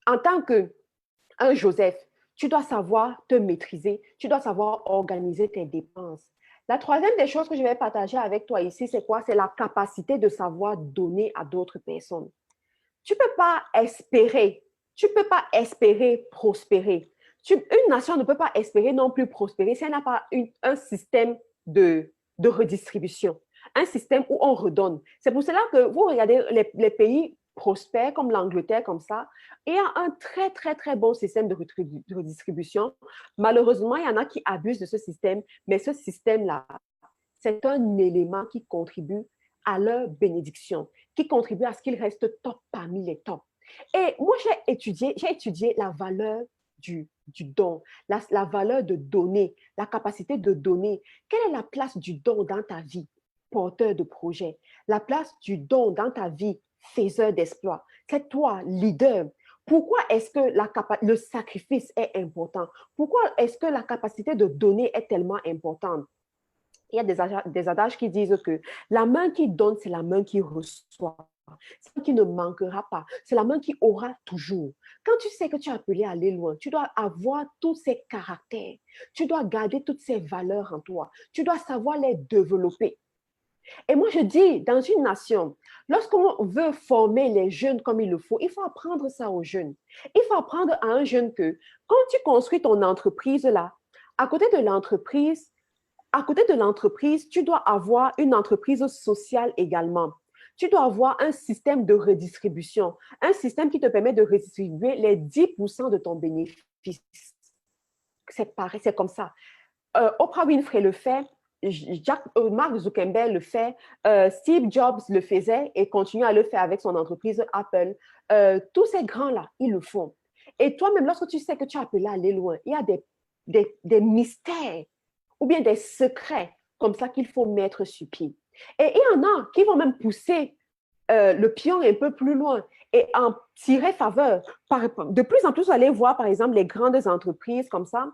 en tant qu'un Joseph, tu dois savoir te maîtriser, tu dois savoir organiser tes dépenses. La troisième des choses que je vais partager avec toi ici, c'est quoi? C'est la capacité de savoir donner à d'autres personnes. Tu ne peux pas espérer, tu peux pas espérer prospérer. Une nation ne peut pas espérer non plus prospérer si elle n'a pas un système de redistribution, un système où on redonne. C'est pour cela que vous regardez les pays prospères comme l'Angleterre, comme ça, il y a un très, très, très bon système de redistribution. Malheureusement, il y en a qui abusent de ce système, mais ce système-là, c'est un élément qui contribue à leur bénédiction, qui contribue à ce qu'ils restent top parmi les tops. Et moi, j'ai étudié la valeur du don, la valeur de donner, la capacité de donner. Quelle est la place du don dans ta vie, porteur de projet? La place du don dans ta vie, faiseur d'exploits. C'est toi, leader. Pourquoi est-ce que le sacrifice est important? Pourquoi est-ce que la capacité de donner est tellement importante? Il y a des adages qui disent que la main qui donne, c'est la main qui reçoit. C'est la main qui ne manquera pas. C'est la main qui aura toujours. Quand tu sais que tu es appelé à aller loin, tu dois avoir tous ces caractères. Tu dois garder toutes ces valeurs en toi. Tu dois savoir les développer. Et moi, je dis, dans une nation, lorsqu'on veut former les jeunes comme il le faut, il faut apprendre ça aux jeunes. Il faut apprendre à un jeune que quand tu construis ton entreprise là, à côté de l'entreprise, tu dois avoir une entreprise sociale également. Tu dois avoir un système de redistribution, un système qui te permet de redistribuer les 10% de ton bénéfice. C'est pareil, c'est comme ça. Oprah Winfrey le fait, Mark Zuckerberg le fait, Steve Jobs le faisait et continue à le faire avec son entreprise Apple. Tous ces grands-là, ils le font. Et toi-même, lorsque tu sais que tu es appelé à aller loin, il y a des mystères ou bien des secrets comme ça qu'il faut mettre sur pied. Et il y en a qui vont même pousser le pion un peu plus loin et en tirer faveur. De plus en plus, vous allez voir, par exemple, les grandes entreprises comme ça,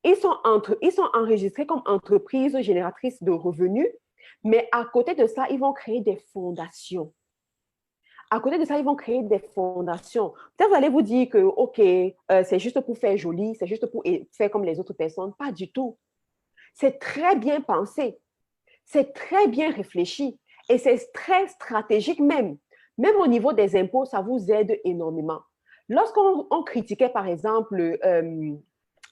ils sont enregistrés comme entreprises génératrices de revenus, mais à côté de ça, ils vont créer des fondations. À côté de ça, ils vont créer des fondations. Peut-être vous allez vous dire que, OK, c'est juste pour faire joli, c'est juste pour faire comme les autres personnes. Pas du tout. C'est très bien pensé, c'est très bien réfléchi et c'est très stratégique même. Même au niveau des impôts, ça vous aide énormément. Lorsqu'on critiquait, par exemple,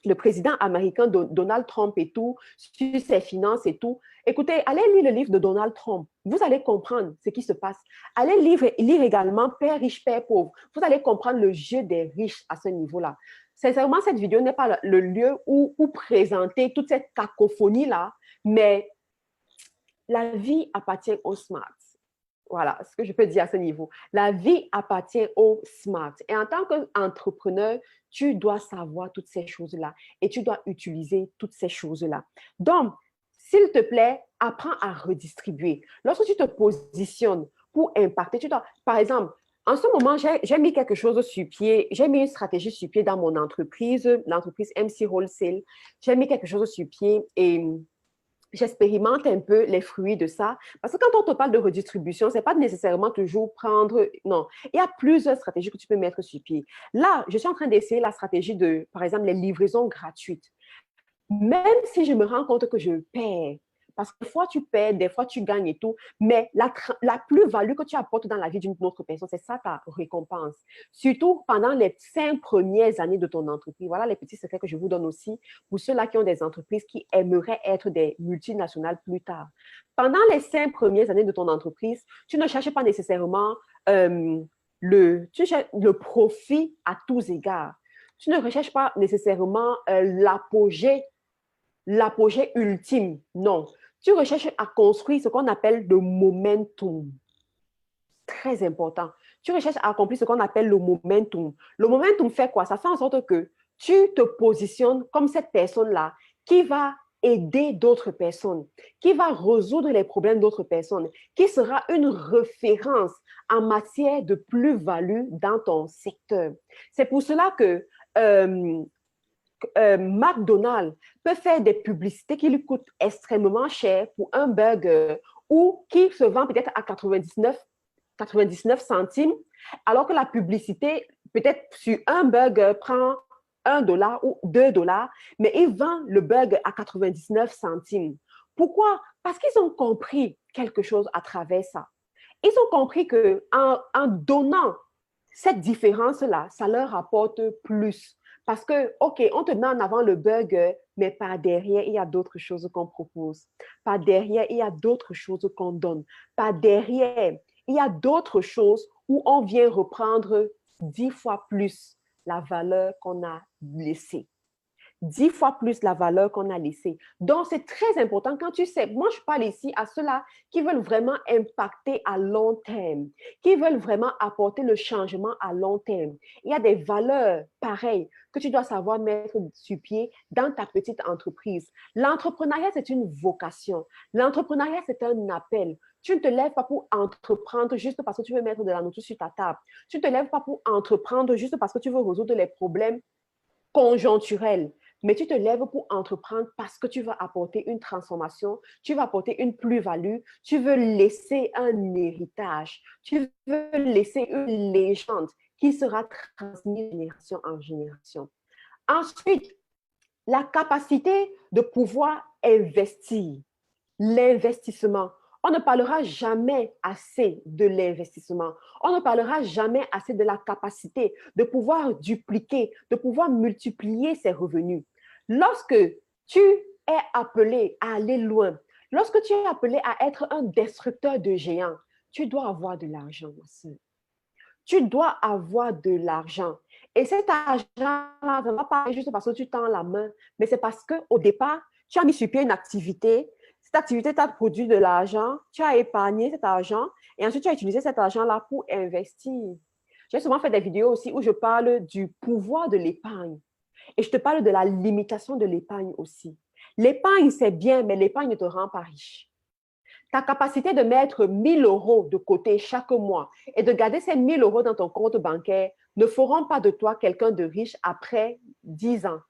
le président américain Donald Trump et tout, sur ses finances et tout, écoutez, allez lire le livre de Donald Trump. Vous allez comprendre ce qui se passe. Allez lire également Père riche, Père pauvre. Vous allez comprendre le jeu des riches à ce niveau-là. Sincèrement, cette vidéo n'est pas le lieu où présenter toute cette cacophonie-là, mais la vie appartient aux smart. Voilà ce que je peux dire à ce niveau. La vie appartient aux smart. Et en tant qu'entrepreneur, tu dois savoir toutes ces choses-là et tu dois utiliser toutes ces choses-là. Donc, s'il te plaît, apprends à redistribuer. Lorsque tu te positionnes pour impacter, tu dois, par exemple, en ce moment, j'ai mis quelque chose sur pied, j'ai mis une stratégie sur pied dans mon entreprise, l'entreprise MC Wholesale. J'ai mis quelque chose sur pied et j'expérimente un peu les fruits de ça. Parce que quand on te parle de redistribution, ce n'est pas nécessairement toujours prendre... Non, il y a plusieurs stratégies que tu peux mettre sur pied. Là, je suis en train d'essayer la stratégie de, par exemple, les livraisons gratuites. Même si je me rends compte que je perds, parce que des fois tu perds, des fois tu gagnes et tout, mais la plus-value que tu apportes dans la vie d'une autre personne, c'est ça ta récompense. Surtout pendant les 5 premières années de ton entreprise. Voilà les petits secrets que je vous donne aussi pour ceux-là qui ont des entreprises qui aimeraient être des multinationales plus tard. Pendant les 5 premières années de ton entreprise, tu ne cherches pas nécessairement le profit à tous égards. Tu ne recherches pas nécessairement l'apogée ultime. Non. Tu recherches à construire ce qu'on appelle le momentum. Très important. Tu recherches à accomplir ce qu'on appelle le momentum. Le momentum fait quoi? Ça fait en sorte que tu te positionnes comme cette personne-là qui va aider d'autres personnes, qui va résoudre les problèmes d'autres personnes, qui sera une référence en matière de plus-value dans ton secteur. C'est pour cela que McDonald's peut faire des publicités qui lui coûtent extrêmement cher pour un burger ou qui se vend peut-être à 99 centimes, alors que la publicité, peut-être sur un burger, prend 1 $ ou 2 $, mais il vend le burger à 99 centimes. Pourquoi? Parce qu'ils ont compris quelque chose à travers ça. Ils ont compris qu'en donnant cette différence-là, ça leur apporte plus. Parce que, OK, on te met en avant le burger, mais par derrière, il y a d'autres choses qu'on propose. Par derrière, il y a d'autres choses qu'on donne. Par derrière, il y a d'autres choses où on vient reprendre 10 fois plus la valeur qu'on a laissée. 10 fois plus la valeur qu'on a laissée. Donc, c'est très important quand tu sais, moi, je parle ici à ceux-là qui veulent vraiment impacter à long terme, qui veulent vraiment apporter le changement à long terme. Il y a des valeurs pareilles que tu dois savoir mettre sur pied dans ta petite entreprise. L'entrepreneuriat, c'est une vocation. L'entrepreneuriat, c'est un appel. Tu ne te lèves pas pour entreprendre juste parce que tu veux mettre de la nourriture sur ta table. Tu ne te lèves pas pour entreprendre juste parce que tu veux résoudre les problèmes conjoncturels. Mais tu te lèves pour entreprendre parce que tu vas apporter une transformation, tu vas apporter une plus-value, tu veux laisser un héritage, tu veux laisser une légende qui sera transmise de génération en génération. Ensuite, la capacité de pouvoir investir, l'investissement. On ne parlera jamais assez de l'investissement. On ne parlera jamais assez de la capacité de pouvoir dupliquer, de pouvoir multiplier ses revenus. Lorsque tu es appelé à aller loin, lorsque tu es appelé à être un destructeur de géants, tu dois avoir de l'argent, ma soeur. Tu dois avoir de l'argent. Et cet argent-là ne va pas juste parce que tu tends la main, mais c'est parce qu'au départ, tu as mis sur pied une activité. Cette activité t'a produit de l'argent, tu as épargné cet argent et ensuite tu as utilisé cet argent-là pour investir. J'ai souvent fait des vidéos aussi où je parle du pouvoir de l'épargne. Et je te parle de la limitation de l'épargne aussi. L'épargne, c'est bien, mais l'épargne ne te rend pas riche. Ta capacité de mettre 1 000 € de côté chaque mois et de garder ces 1 000 € dans ton compte bancaire ne feront pas de toi quelqu'un de riche après 10 ans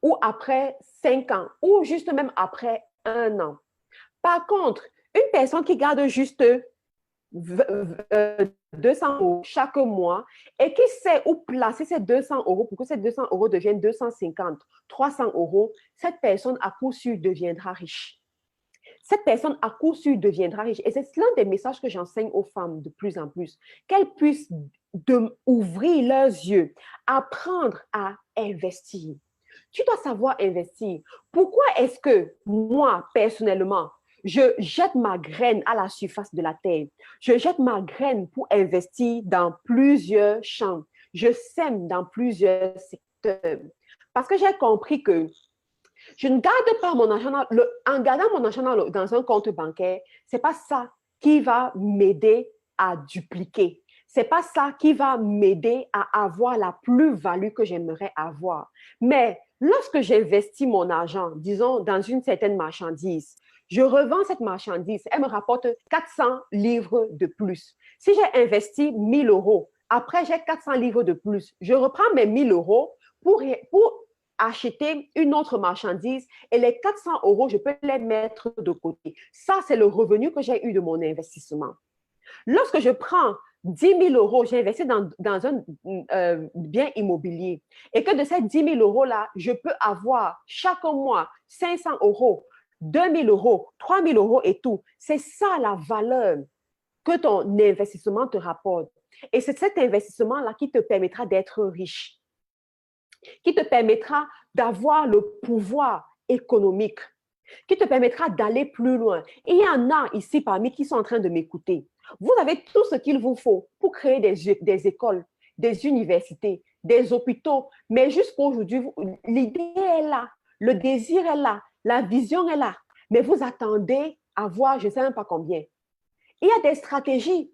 ou après 5 ans ou juste même après 1 an. Par contre, une personne qui garde juste 200 € chaque mois et qui sait où placer ces 200 € pour que ces 200 € deviennent 250, 300 €, cette personne à coup sûr deviendra riche. Cette personne à coup sûr deviendra riche. Et c'est l'un des messages que j'enseigne aux femmes de plus en plus, qu'elles puissent ouvrir leurs yeux, apprendre à investir. Tu dois savoir investir. Pourquoi est-ce que moi, personnellement, je jette ma graine à la surface de la terre? Je jette ma graine pour investir dans plusieurs champs. Je sème dans plusieurs secteurs. Parce que j'ai compris que Je ne garde pas mon argent en gardant mon argent dans un compte bancaire, c'est pas ça qui va m'aider à dupliquer. C'est pas ça qui va m'aider à avoir la plus-value que j'aimerais avoir. Mais lorsque j'investis mon argent, disons, dans une certaine marchandise, je revends cette marchandise, elle me rapporte 400 livres de plus. Si j'ai investi 1000 euros, après j'ai 400 livres de plus, je reprends mes 1000 euros pour acheter une autre marchandise et les 400 euros, je peux les mettre de côté. Ça, c'est le revenu que j'ai eu de mon investissement. Lorsque je prends 10 000 euros, j'ai investi dans un bien immobilier et que de ces 10 000 euros-là, je peux avoir chaque mois 500 euros, 2 000 euros, 3 000 euros et tout. C'est ça la valeur que ton investissement te rapporte. Et c'est cet investissement-là qui te permettra d'être riche, qui te permettra d'avoir le pouvoir économique, qui te permettra d'aller plus loin. Et il y en a ici parmi qui sont en train de m'écouter. Vous avez tout ce qu'il vous faut pour créer des écoles, des universités, des hôpitaux. Mais jusqu'à aujourd'hui, l'idée est là, le désir est là, la vision est là. Mais vous attendez à voir, je ne sais même pas combien. Il y a des stratégies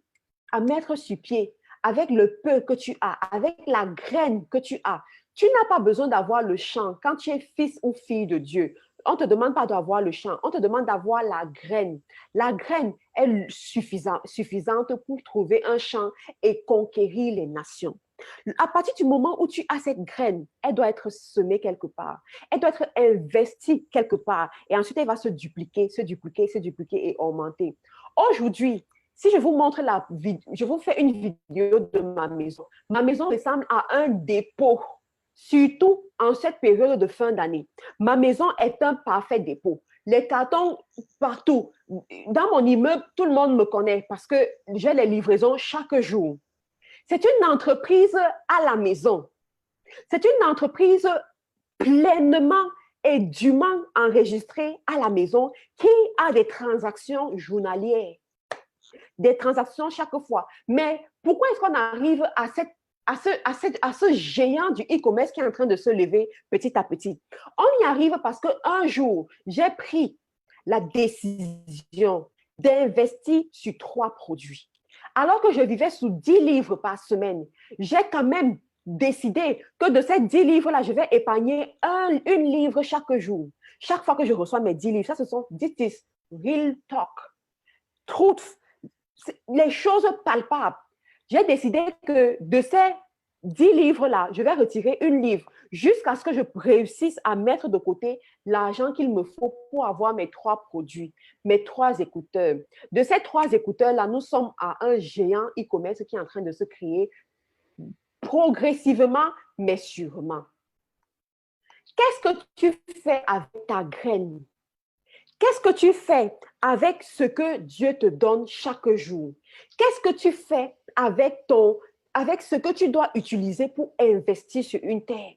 à mettre sur pied avec le peu que tu as, avec la graine que tu as. Tu n'as pas besoin d'avoir le champ quand tu es fils ou fille de Dieu. On ne te demande pas d'avoir le champ, on te demande d'avoir la graine. La graine est suffisante pour trouver un champ et conquérir les nations. À partir du moment où tu as cette graine, elle doit être semée quelque part. Elle doit être investie quelque part. Et ensuite, elle va se dupliquer, se dupliquer, se dupliquer et augmenter. Aujourd'hui, si je vous montre je vous fais une vidéo de ma maison. Ma maison ressemble à un dépôt, surtout en cette période de fin d'année. Ma maison est un parfait dépôt. Les cartons partout. Dans mon immeuble, tout le monde me connaît parce que j'ai les livraisons chaque jour. C'est une entreprise à la maison. C'est une entreprise pleinement et dûment enregistrée à la maison qui a des transactions journalières, des transactions chaque fois. Mais pourquoi est-ce qu'on arrive à ce géant du e-commerce qui est en train de se lever petit à petit? On y arrive parce qu'un jour, j'ai pris la décision d'investir sur 3 produits. Alors que je vivais sous 10 livres par semaine, j'ai quand même décidé que de ces 10 livres-là, je vais épargner une livre chaque jour. Chaque fois que je reçois mes 10 livres, ça, ce sont this real talk, truth, les choses palpables. J'ai décidé que de ces 10 livres-là, je vais retirer une livre jusqu'à ce que je réussisse à mettre de côté l'argent qu'il me faut pour avoir mes 3 produits, mes 3 écouteurs. De ces 3 écouteurs-là, nous sommes à un géant e-commerce qui est en train de se créer progressivement, mais sûrement. Qu'est-ce que tu fais avec ta graine? Qu'est-ce que tu fais avec ce que Dieu te donne chaque jour? Qu'est-ce que tu fais avec ce que tu dois utiliser pour investir sur une terre?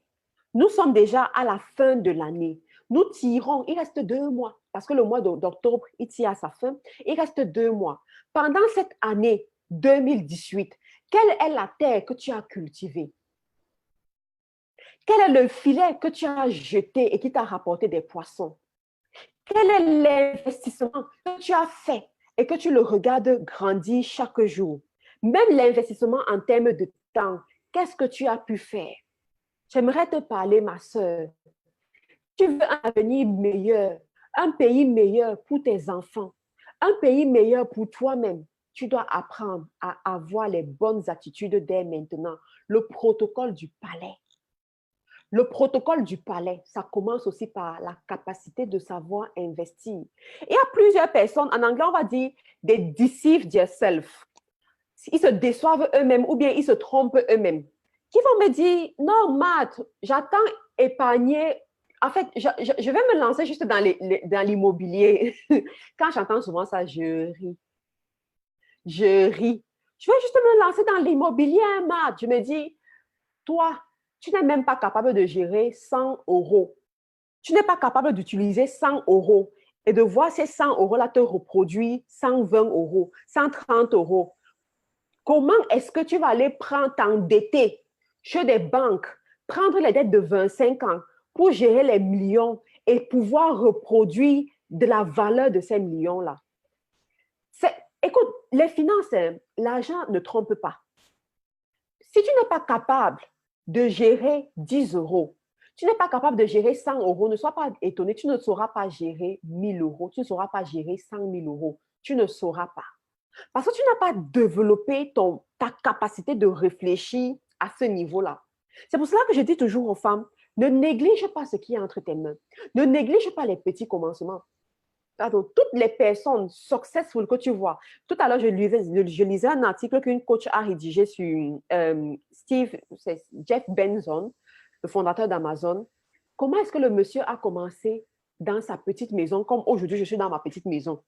Nous sommes déjà à la fin de l'année. Nous tirons, il reste 2 mois, parce que le mois d'octobre, il tire à sa fin. Il reste 2 mois. Pendant cette année 2018, quelle est la terre que tu as cultivée? Quel est le filet que tu as jeté et qui t'a rapporté des poissons? Quel est l'investissement que tu as fait et que tu le regardes grandir chaque jour? Même l'investissement en termes de temps, qu'est-ce que tu as pu faire? J'aimerais te parler, ma sœur. Tu veux un avenir meilleur, un pays meilleur pour tes enfants, un pays meilleur pour toi-même. Tu dois apprendre à avoir les bonnes attitudes dès maintenant. Le protocole du palais. Le protocole du palais, ça commence aussi par la capacité de savoir investir. Il y a plusieurs personnes, en anglais, on va dire they deceive themselves. Ils se déçoivent eux-mêmes ou bien ils se trompent eux-mêmes. Qui vont me dire, non, Matt, j'attends épargner. En fait, je vais me lancer juste dans l'immobilier. Quand j'entends souvent ça, je ris. Je ris. Je vais juste me lancer dans l'immobilier, Matt. Je me dis, toi, tu n'es même pas capable de gérer 100 euros. Tu n'es pas capable d'utiliser 100 euros et de voir ces 100 euros-là te reproduire 120 euros, 130 euros. Comment est-ce que tu vas aller t'endetter chez des banques, prendre les dettes de 25 ans pour gérer les millions et pouvoir reproduire de la valeur de ces millions-là. Écoute, les finances, l'argent ne trompe pas. Si tu n'es pas capable de gérer 10 euros, tu n'es pas capable de gérer 100 euros, ne sois pas étonné, tu ne sauras pas gérer 1000 euros, tu ne sauras pas gérer 100 000 euros, tu ne sauras pas. Parce que tu n'as pas développé ta capacité de réfléchir à ce niveau-là. C'est pour cela que je dis toujours aux femmes, ne néglige pas ce qui est entre tes mains. Ne néglige pas les petits commencements. Pardon, toutes les personnes successful que tu vois. Tout à l'heure, je lisais un article qu'une coach a rédigé sur Jeff Bezos, le fondateur d'Amazon. Comment est-ce que le monsieur a commencé dans sa petite maison, comme aujourd'hui je suis dans ma petite maison,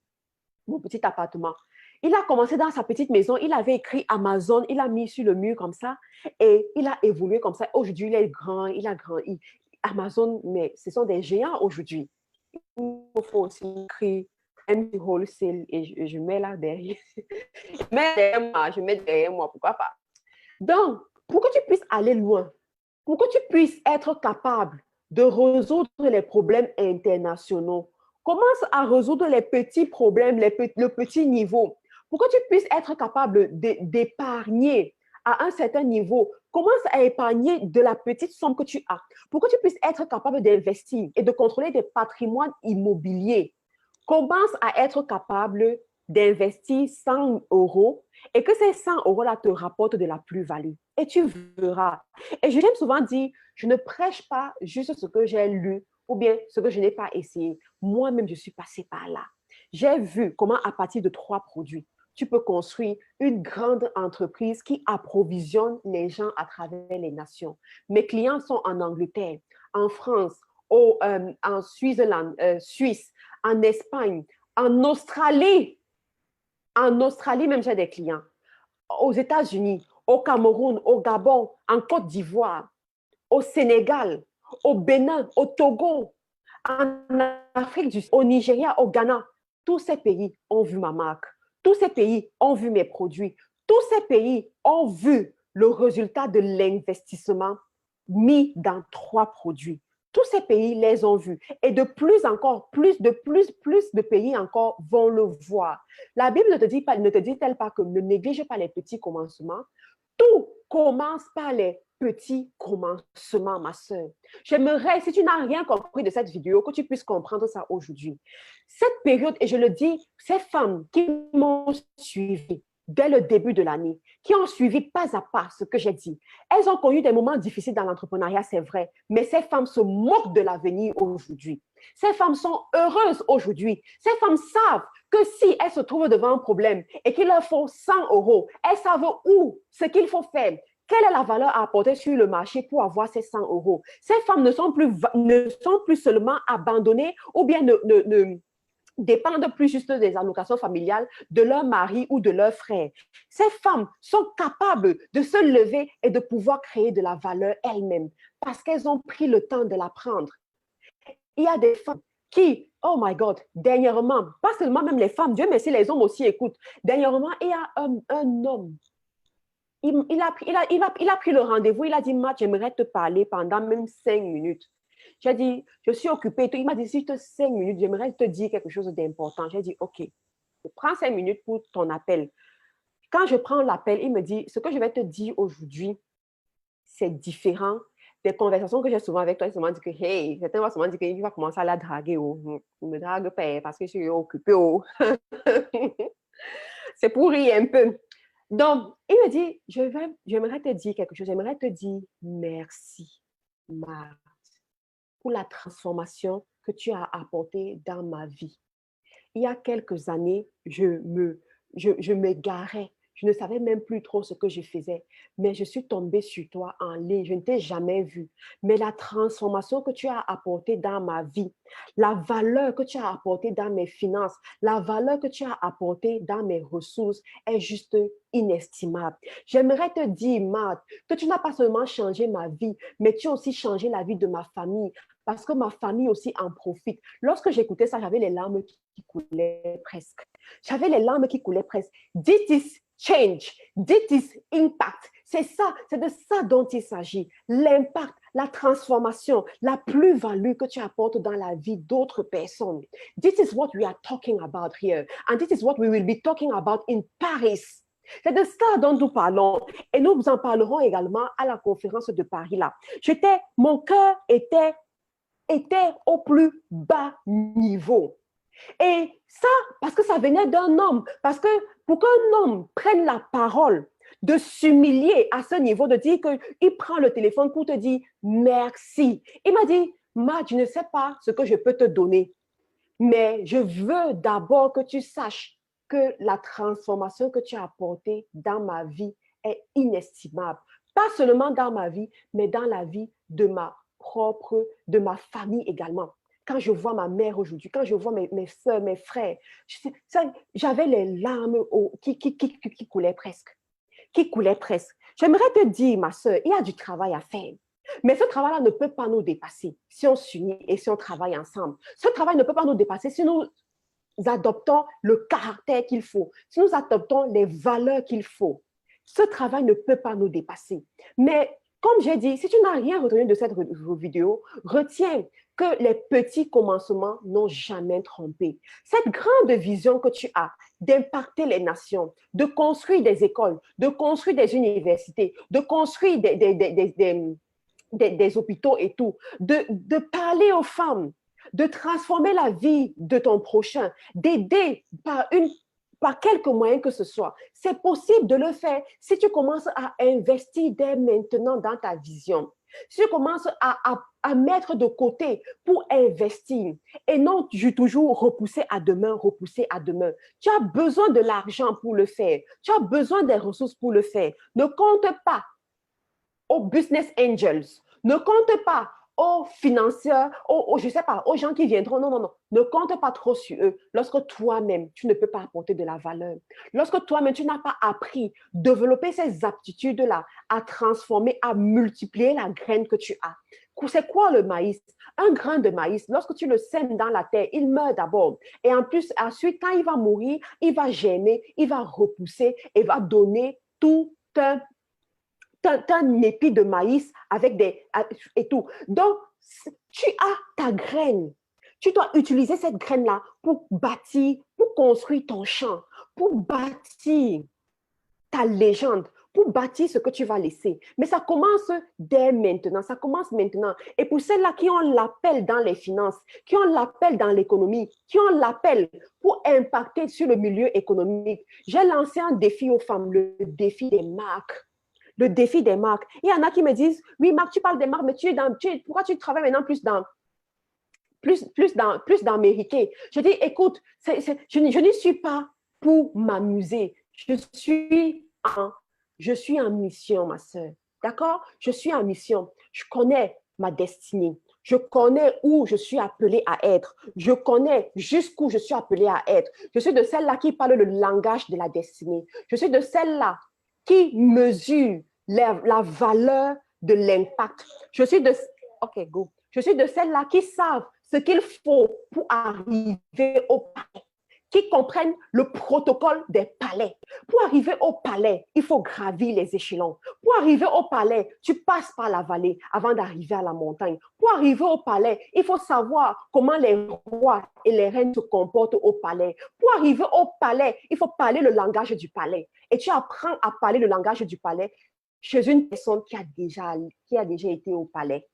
mon petit appartement. Il a commencé dans sa petite maison, il avait écrit Amazon, il a mis sur le mur comme ça et il a évolué comme ça. Aujourd'hui, il est grand, il a grandi. Amazon, mais ce sont des géants aujourd'hui. Il faut aussi écrire MD Wholesale et je mets là derrière. Je mets derrière moi, pourquoi pas. Donc, pour que tu puisses aller loin, pour que tu puisses être capable de résoudre les problèmes internationaux, commence à résoudre les petits problèmes, le petit niveau. Pour que tu puisses être capable d'épargner à un certain niveau, commence à épargner de la petite somme que tu as. Pour que tu puisses être capable d'investir et de contrôler des patrimoines immobiliers, commence à être capable d'investir 100 euros et que ces 100 euros-là te rapportent de la plus-value. Et tu verras. Et je l'aime souvent dire, je ne prêche pas juste ce que j'ai lu ou bien ce que je n'ai pas essayé. Moi-même, je suis passée par là. J'ai vu comment à partir de 3 produits, tu peux construire une grande entreprise qui approvisionne les gens à travers les nations. Mes clients sont en Angleterre, en France, en Suisse, en Espagne, en Australie. En Australie, même, j'ai des clients. Aux États-Unis, au Cameroun, au Gabon, en Côte d'Ivoire, au Sénégal, au Bénin, au Togo, en Afrique du Sud, au Nigeria, au Ghana. Tous ces pays ont vu ma marque. Tous ces pays ont vu mes produits. Tous ces pays ont vu le résultat de l'investissement mis dans 3 produits. Tous ces pays les ont vus. Et de plus encore, plus de pays encore vont le voir. La Bible ne te dit-elle pas que ne néglige pas les petits commencements? Tout commence par les petits commencements, ma soeur. J'aimerais, si tu n'as rien compris de cette vidéo, que tu puisses comprendre ça aujourd'hui. Cette période, et je le dis, ces femmes qui m'ont suivi dès le début de l'année, qui ont suivi pas à pas ce que j'ai dit, elles ont connu des moments difficiles dans l'entrepreneuriat, c'est vrai, mais ces femmes se moquent de l'avenir aujourd'hui. Ces femmes sont heureuses aujourd'hui. Ces femmes savent que si elles se trouvent devant un problème et qu'il leur faut 100 euros, elles savent où, ce qu'il faut faire, quelle est la valeur à apporter sur le marché pour avoir ces 100 euros. Ces femmes ne sont plus seulement abandonnées ou bien ne dépendent plus juste des allocations familiales de leur mari ou de leur frère. Ces femmes sont capables de se lever et de pouvoir créer de la valeur elles-mêmes parce qu'elles ont pris le temps de l'apprendre. Il y a des femmes qui, oh my God, dernièrement, pas seulement même les femmes, Dieu merci, les hommes aussi écoutent. Dernièrement, il y a un homme. Il a pris le rendez-vous, il a dit, Matt, j'aimerais te parler pendant même 5 minutes. J'ai dit, je suis occupée. Il m'a dit, si je te 5 minutes, j'aimerais te dire quelque chose d'important. J'ai dit, OK, je prends 5 minutes pour ton appel. Quand je prends l'appel, il me dit, ce que je vais te dire aujourd'hui, c'est différent des conversations que j'ai souvent avec toi. Il m'a dit que, hey, certains vont souvent dire qu'il va commencer à la draguer. Oh. Il me drague pas parce que je suis occupée. Oh. C'est pour rire un peu. Donc, il me dit, j'aimerais te dire quelque chose. J'aimerais te dire merci, Marthe, pour la transformation que tu as apportée dans ma vie. Il y a quelques années, je m'égarais. Je ne savais même plus trop ce que je faisais, mais je suis tombée sur toi en ligne. Je ne t'ai jamais vu. Mais la transformation que tu as apportée dans ma vie, la valeur que tu as apportée dans mes finances, la valeur que tu as apportée dans mes ressources est juste inestimable. J'aimerais te dire, Marthe, que tu n'as pas seulement changé ma vie, mais tu as aussi changé la vie de ma famille, parce que ma famille aussi en profite. Lorsque j'écoutais ça, j'avais les larmes qui coulaient presque. J'avais les larmes qui coulaient presque. This is change. This is impact. C'est de ça dont il s'agit. L'impact, la transformation, la plus-value que tu apportes dans la vie d'autres personnes. This is what we are talking about here. And this is what we will be talking about in Paris. C'est de ça dont nous parlons. Et nous vous en parlerons également à la conférence de Paris là. Mon cœur était au plus bas niveau. Et ça, parce que ça venait d'un homme. Parce que pour qu'un homme prenne la parole, de s'humilier à ce niveau, de dire qu'il prend le téléphone pour te dire merci. Il m'a dit, Marc, je ne sais pas ce que je peux te donner, mais je veux d'abord que tu saches que la transformation que tu as apportée dans ma vie est inestimable. Pas seulement dans ma vie, mais dans la vie de ma famille également. Quand je vois ma mère aujourd'hui, quand je vois mes soeurs, mes frères, j'avais les larmes qui coulaient presque. J'aimerais te dire, ma soeur, il y a du travail à faire. Mais ce travail-là ne peut pas nous dépasser si on s'unit et si on travaille ensemble. Ce travail ne peut pas nous dépasser si nous adoptons le caractère qu'il faut, si nous adoptons les valeurs qu'il faut. Ce travail ne peut pas nous dépasser. Mais comme j'ai dit, si tu n'as rien retenu de cette vidéo, retiens que les petits commencements n'ont jamais trompé. Cette grande vision que tu as d'impacter les nations, de construire des écoles, de construire des universités, de construire des hôpitaux et tout, de parler aux femmes, de transformer la vie de ton prochain, d'aider par quelques moyens que ce soit. C'est possible de le faire si tu commences à investir dès maintenant dans ta vision. Si tu commences à mettre de côté pour investir et non toujours repousser à demain. Tu as besoin de l'argent pour le faire. Tu as besoin des ressources pour le faire. Ne compte pas aux business angels. Ne compte pas aux financiers, je sais pas, aux gens qui viendront. Non. Ne compte pas trop sur eux lorsque toi-même, tu ne peux pas apporter de la valeur. Lorsque toi-même, tu n'as pas appris, développer ces aptitudes-là à transformer, à multiplier la graine que tu as. C'est quoi le maïs? Un grain de maïs, lorsque tu le sèmes dans la terre, il meurt d'abord. Et en plus, ensuite, quand il va mourir, il va germer, il va repousser et va donner tout un épi de maïs avec et tout. Donc, tu as ta graine. Tu dois utiliser cette graine-là pour bâtir, pour construire ton champ, pour bâtir ta légende, pour bâtir ce que tu vas laisser. Mais ça commence dès maintenant, ça commence maintenant. Et pour celles-là qui ont l'appel dans les finances, qui ont l'appel dans l'économie, qui ont l'appel pour impacter sur le milieu économique, j'ai lancé un défi aux femmes, le défi des marques. Le défi des marques. Il y en a qui me disent, oui, Marc, tu parles des marques, mais pourquoi tu travailles maintenant plus dans mériter? Je dis, écoute, je n'y suis pas pour m'amuser. Je suis en mission, ma soeur. D'accord? Je suis en mission. Je connais ma destinée. Je connais où je suis appelée à être. Je connais jusqu'où je suis appelée à être. Je suis de celle-là qui parle le langage de la destinée. Je suis de celle-là qui mesure la valeur de l'impact. Je suis de celles-là qui savent ce qu'il faut pour arriver au palais, qui comprennent le protocole des palais. Pour arriver au palais, il faut gravir les échelons. Pour arriver au palais, tu passes par la vallée avant d'arriver à la montagne. Pour arriver au palais, il faut savoir comment les rois et les reines se comportent au palais. Pour arriver au palais, il faut parler le langage du palais. Et tu apprends à parler le langage du palais chez une personne qui a déjà été au palais.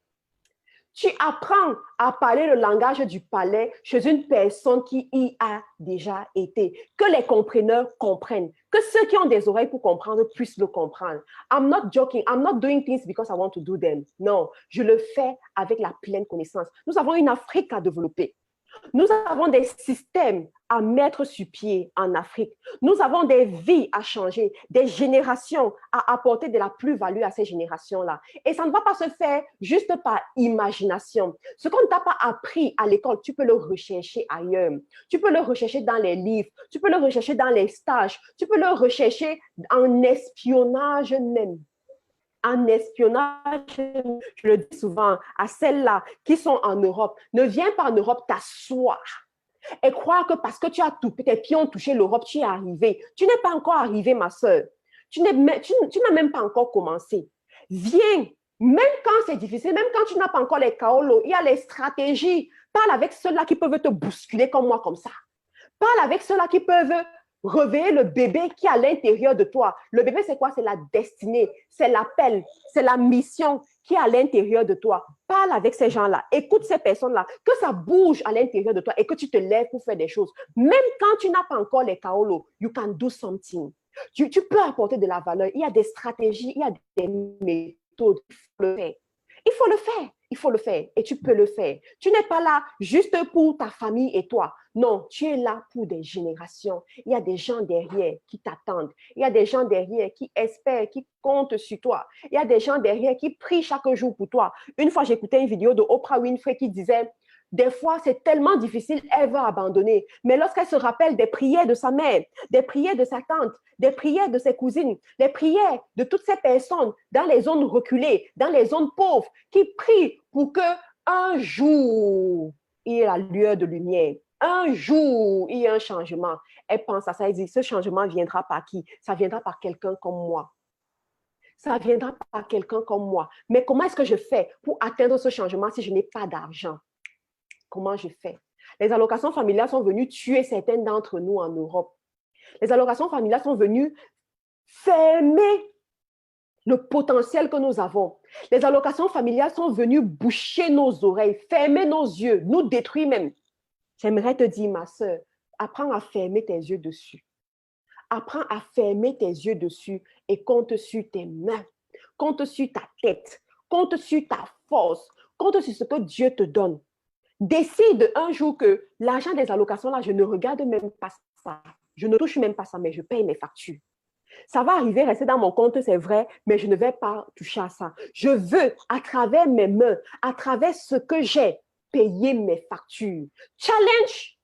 Tu apprends à parler le langage du palais chez une personne qui y a déjà été. Que les compreneurs comprennent. Que ceux qui ont des oreilles pour comprendre puissent le comprendre. I'm not joking. I'm not doing things because I want to do them. Non, je le fais avec la pleine connaissance. Nous avons une Afrique à développer. Nous avons des systèmes à mettre sur pied en Afrique. Nous avons des vies à changer, des générations à apporter de la plus-value à ces générations-là. Et ça ne va pas se faire juste par imagination. Ce qu'on ne t'a pas appris à l'école, tu peux le rechercher ailleurs. Tu peux le rechercher dans les livres, tu peux le rechercher dans les stages, tu peux le rechercher en espionnage même. En espionnage, je le dis souvent à celles-là qui sont en Europe, ne viens pas en Europe t'asseoir et croire que parce que tes pieds ont touché l'Europe, tu es arrivé. Tu n'es pas encore arrivé, ma soeur. Tu n'as même pas encore commencé. Viens, même quand c'est difficile, même quand tu n'as pas encore les kaolos, il y a les stratégies. Parle avec ceux-là qui peuvent te bousculer comme moi, comme ça. Parle avec ceux-là qui peuvent réveiller le bébé qui est à l'intérieur de toi. Le bébé, c'est quoi? C'est la destinée, c'est l'appel, c'est la mission qui est à l'intérieur de toi. Parle avec ces gens-là, écoute ces personnes-là, que ça bouge à l'intérieur de toi et que tu te lèves pour faire des choses. Même quand tu n'as pas encore les kaolos, you can do something. Tu peux apporter de la valeur. Il y a des stratégies, il y a des méthodes. Il faut le faire. Il faut le faire. Il faut le faire et tu peux le faire. Tu n'es pas là juste pour ta famille et toi. Non, tu es là pour des générations. Il y a des gens derrière qui t'attendent. Il y a des gens derrière qui espèrent, qui comptent sur toi. Il y a des gens derrière qui prient chaque jour pour toi. Une fois, j'écoutais une vidéo de Oprah Winfrey qui disait, des fois, c'est tellement difficile, elle va abandonner. Mais lorsqu'elle se rappelle des prières de sa mère, des prières de sa tante, des prières de ses cousines, les prières de toutes ces personnes dans les zones reculées, dans les zones pauvres, qui prient pour que un jour, il y ait la lueur de lumière. Un jour, il y a un changement. Elle pense à ça, elle dit, ce changement viendra par qui? Ça viendra par quelqu'un comme moi. Ça viendra par quelqu'un comme moi. Mais comment est-ce que je fais pour atteindre ce changement si je n'ai pas d'argent? Comment je fais? Les allocations familiales sont venues tuer certains d'entre nous en Europe. Les allocations familiales sont venues fermer le potentiel que nous avons. Les allocations familiales sont venues boucher nos oreilles, fermer nos yeux, nous détruire même. J'aimerais te dire, ma soeur, apprends à fermer tes yeux dessus. Apprends à fermer tes yeux dessus et compte sur tes mains, compte sur ta tête, compte sur ta force, compte sur ce que Dieu te donne. Décide un jour que l'argent des allocations, là, je ne regarde même pas ça. Je ne touche même pas ça, mais je paye mes factures. Ça va arriver, rester dans mon compte, c'est vrai, mais je ne vais pas toucher à ça. Je veux, à travers mes mains, à travers ce que j'ai, payer mes factures. Challenge!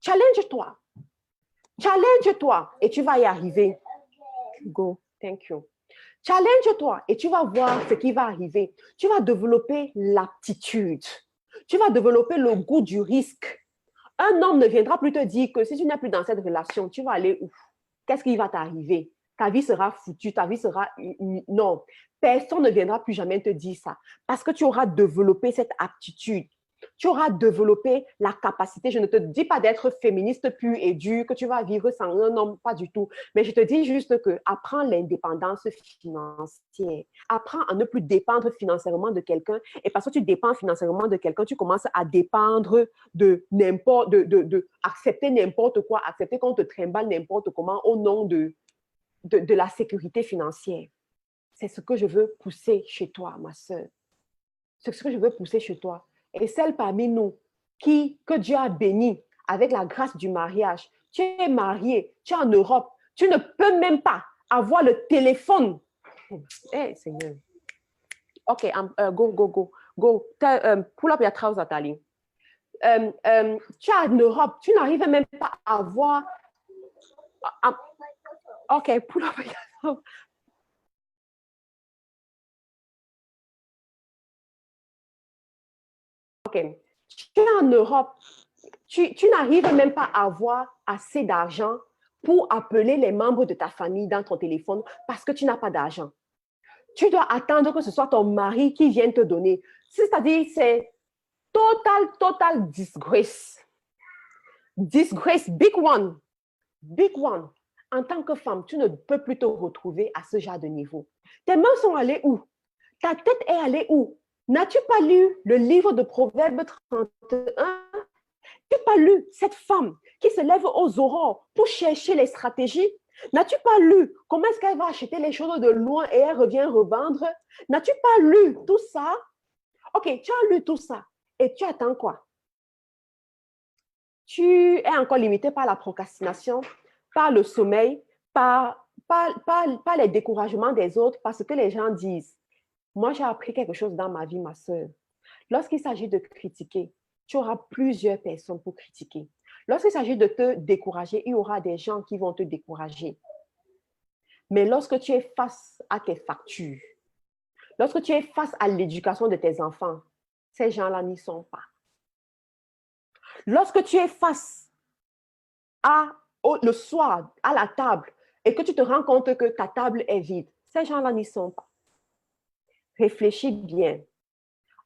Challenge-toi. Challenge-toi et tu vas y arriver. Go, thank you. Challenge-toi et tu vas voir ce qui va arriver. Tu vas développer l'aptitude. Tu vas développer le goût du risque. Un homme ne viendra plus te dire que si tu n'es plus dans cette relation, tu vas aller où? Qu'est-ce qui va t'arriver? Ta vie sera foutue, ta vie sera... Non, personne ne viendra plus jamais te dire ça parce que tu auras développé cette aptitude. Tu auras développé la capacité, je ne te dis pas d'être féministe pure et dure, que tu vas vivre sans un homme, pas du tout. Mais je te dis juste que apprends l'indépendance financière. Apprends à ne plus dépendre financièrement de quelqu'un. Et parce que tu dépends financièrement de quelqu'un, tu commences à dépendre de n'importe, accepter n'importe quoi, accepter qu'on te trimballe n'importe comment au nom de la sécurité financière. C'est ce que je veux pousser chez toi, ma soeur. C'est ce que je veux pousser chez toi. Et celle parmi nous que Dieu a béni avec la grâce du mariage, tu es marié, tu es en Europe, tu ne peux même pas avoir le téléphone. Hey, Seigneur. OK, go. Pull up your trousers, darling. Tu es en Europe, tu n'arrives même pas à avoir... OK, pull up your trousers. OK. Tu es en Europe, tu n'arrives même pas à avoir assez d'argent pour appeler les membres de ta famille dans ton téléphone parce que tu n'as pas d'argent. Tu dois attendre que ce soit ton mari qui vienne te donner. C'est-à-dire, c'est total disgrace. Disgrace, big one. Big one. En tant que femme, tu ne peux plus te retrouver à ce genre de niveau. Tes mains sont allées où? Ta tête est allée où? N'as-tu pas lu le livre de Proverbes 31? N'as-tu pas lu cette femme qui se lève aux aurores pour chercher les stratégies? N'as-tu pas lu comment est-ce qu'elle va acheter les choses de loin et elle revient revendre? N'as-tu pas lu tout ça? Ok, tu as lu tout ça et tu attends quoi? Tu es encore limité par la procrastination, par le sommeil, par les découragements des autres, parce que les gens disent. Moi, j'ai appris quelque chose dans ma vie, ma soeur. Lorsqu'il s'agit de critiquer, tu auras plusieurs personnes pour critiquer. Lorsqu'il s'agit de te décourager, il y aura des gens qui vont te décourager. Mais lorsque tu es face à tes factures, lorsque tu es face à l'éducation de tes enfants, ces gens-là n'y sont pas. Lorsque tu es face le soir, à la table, et que tu te rends compte que ta table est vide, ces gens-là n'y sont pas. Réfléchis bien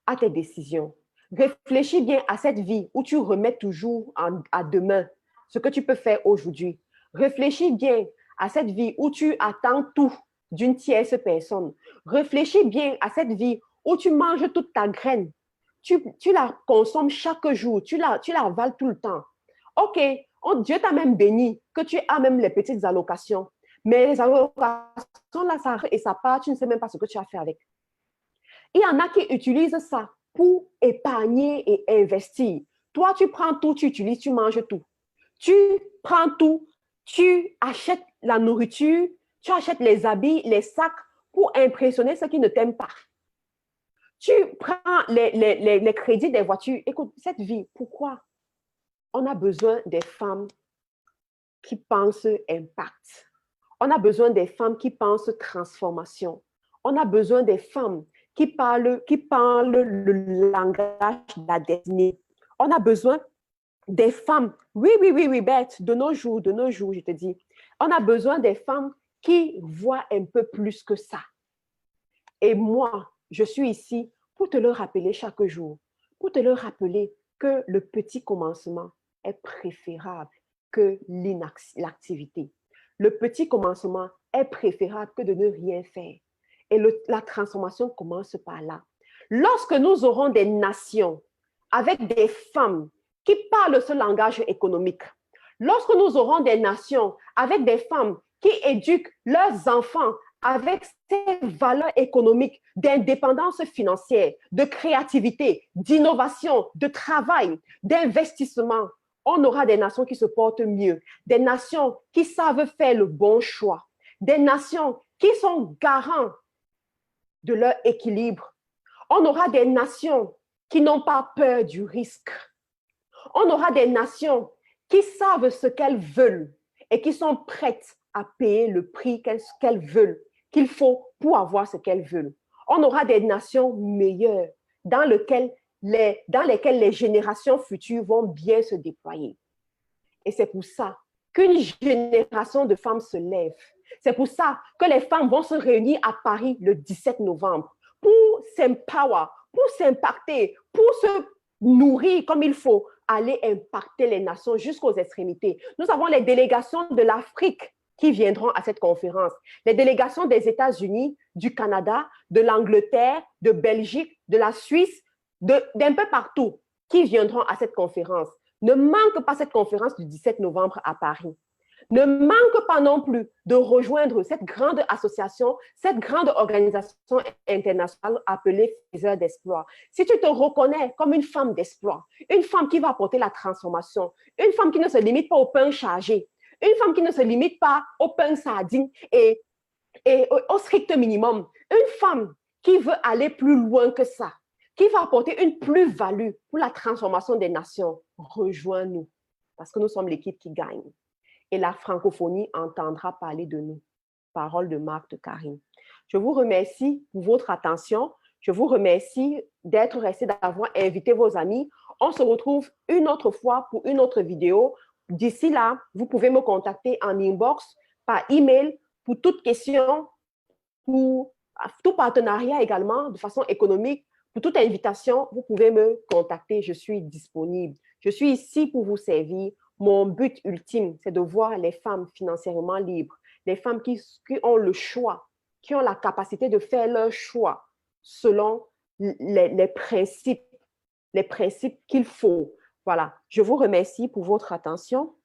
à tes décisions. Réfléchis bien à cette vie où tu remets toujours à demain ce que tu peux faire aujourd'hui. Réfléchis bien à cette vie où tu attends tout d'une tierce personne. Réfléchis bien à cette vie où tu manges toute ta graine. Tu la consommes chaque jour, tu la avales tout le temps. OK, Dieu t'a même béni, que tu as même les petites allocations. Mais les allocations, là, ça part, tu ne sais même pas ce que tu as fait avec. Il y en a qui utilisent ça pour épargner et investir. Toi, tu prends tout, tu utilises, tu manges tout. Tu prends tout, tu achètes la nourriture, tu achètes les habits, les sacs pour impressionner ceux qui ne t'aiment pas. Tu prends les crédits des voitures. Écoute, cette vie, pourquoi on a besoin des femmes qui pensent impact? On a besoin des femmes qui pensent transformation. On a besoin des femmes qui parlent le langage de la destinée. On a besoin des femmes, oui, Beth, de nos jours, je te dis. On a besoin des femmes qui voient un peu plus que ça. Et moi, je suis ici pour te le rappeler chaque jour, pour te le rappeler que le petit commencement est préférable que l'inactivité. Le petit commencement est préférable que de ne rien faire. Et la transformation commence par là. Lorsque nous aurons des nations avec des femmes qui parlent ce langage économique, lorsque nous aurons des nations avec des femmes qui éduquent leurs enfants avec ces valeurs économiques d'indépendance financière, de créativité, d'innovation, de travail, d'investissement, on aura des nations qui se portent mieux, des nations qui savent faire le bon choix, des nations qui sont garants de leur équilibre. On aura des nations qui n'ont pas peur du risque. On aura des nations qui savent ce qu'elles veulent et qui sont prêtes à payer le prix qu'elles veulent, qu'il faut pour avoir ce qu'elles veulent. On aura des nations meilleures dans lesquelles les générations futures vont bien se déployer. Et c'est pour ça qu'une génération de femmes se lève. C'est pour ça que les femmes vont se réunir à Paris le 17 novembre pour s'empower, pour s'impacter, pour se nourrir comme il faut, aller impacter les nations jusqu'aux extrémités. Nous avons les délégations de l'Afrique qui viendront à cette conférence, les délégations des États-Unis, du Canada, de l'Angleterre, de Belgique, de la Suisse, d'un peu partout qui viendront à cette conférence. Ne manque pas cette conférence du 17 novembre à Paris. Ne manque pas non plus de rejoindre cette grande association, cette grande organisation internationale appelée Faiseurs d'Exploit. Si tu te reconnais comme une femme d'exploit, une femme qui va apporter la transformation, une femme qui ne se limite pas au pain chargé, une femme qui ne se limite pas au pain sardine et au strict minimum, une femme qui veut aller plus loin que ça, qui va apporter une plus-value pour la transformation des nations, rejoins-nous parce que nous sommes l'équipe qui gagne. Et la francophonie entendra parler de nous. Parole de Marc de Karine. Je vous remercie pour votre attention. Je vous remercie d'être resté, d'avoir invité vos amis. On se retrouve une autre fois pour une autre vidéo. D'ici là, vous pouvez me contacter en inbox, par email, pour toute question, pour tout partenariat également, de façon économique. Pour toute invitation, vous pouvez me contacter. Je suis disponible. Je suis ici pour vous servir. Mon but ultime, c'est de voir les femmes financièrement libres, les femmes qui ont le choix, qui ont la capacité de faire leur choix selon les principes qu'il faut. Voilà, je vous remercie pour votre attention.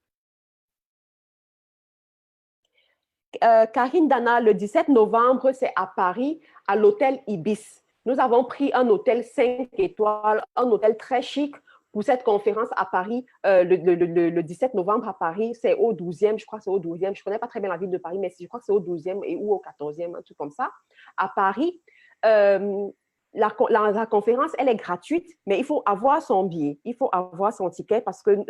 Karine Dana, le 17 novembre, c'est à Paris, à l'hôtel Ibis. Nous avons pris un hôtel 5 étoiles, un hôtel très chic pour cette conférence à Paris, le 17 novembre à Paris. C'est au 12e, je crois que c'est au 12e. Je ne connais pas très bien la ville de Paris, mais je crois que c'est au 12e ou au 14e, un truc comme ça. À Paris, la conférence, elle est gratuite, mais il faut avoir son billet, il faut avoir son ticket parce que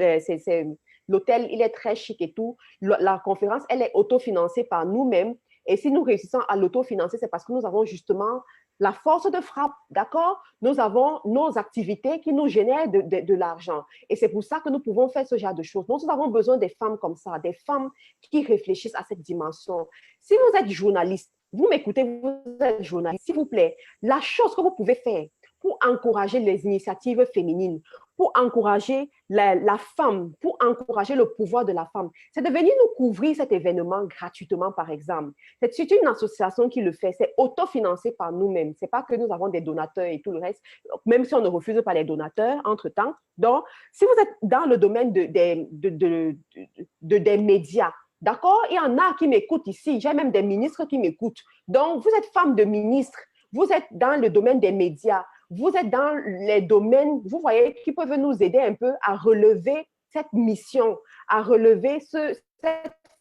l'hôtel, il est très chic et tout. La conférence, elle est autofinancée par nous-mêmes. Et si nous réussissons à l'autofinancer, c'est parce que nous avons justement la force de frappe, d'accord? Nous avons nos activités qui nous génèrent de l'argent. Et c'est pour ça que nous pouvons faire ce genre de choses. Donc, nous avons besoin des femmes comme ça, des femmes qui réfléchissent à cette dimension. Si vous êtes journaliste, vous m'écoutez, vous êtes journaliste, s'il vous plaît, la chose que vous pouvez faire pour encourager les initiatives féminines, pour encourager la femme, pour encourager le pouvoir de la femme, c'est de venir nous couvrir cet événement gratuitement, par exemple. C'est une association qui le fait, c'est autofinancé par nous-mêmes. Ce n'est pas que nous avons des donateurs et tout le reste, même si on ne refuse pas les donateurs entre-temps. Donc, si vous êtes dans le domaine des médias, d'accord, il y en a qui m'écoutent ici, j'ai même des ministres qui m'écoutent. Donc, vous êtes femme de ministre, vous êtes dans le domaine des médias, vous êtes dans les domaines, vous voyez, qui peuvent nous aider un peu à relever cette mission, à relever cette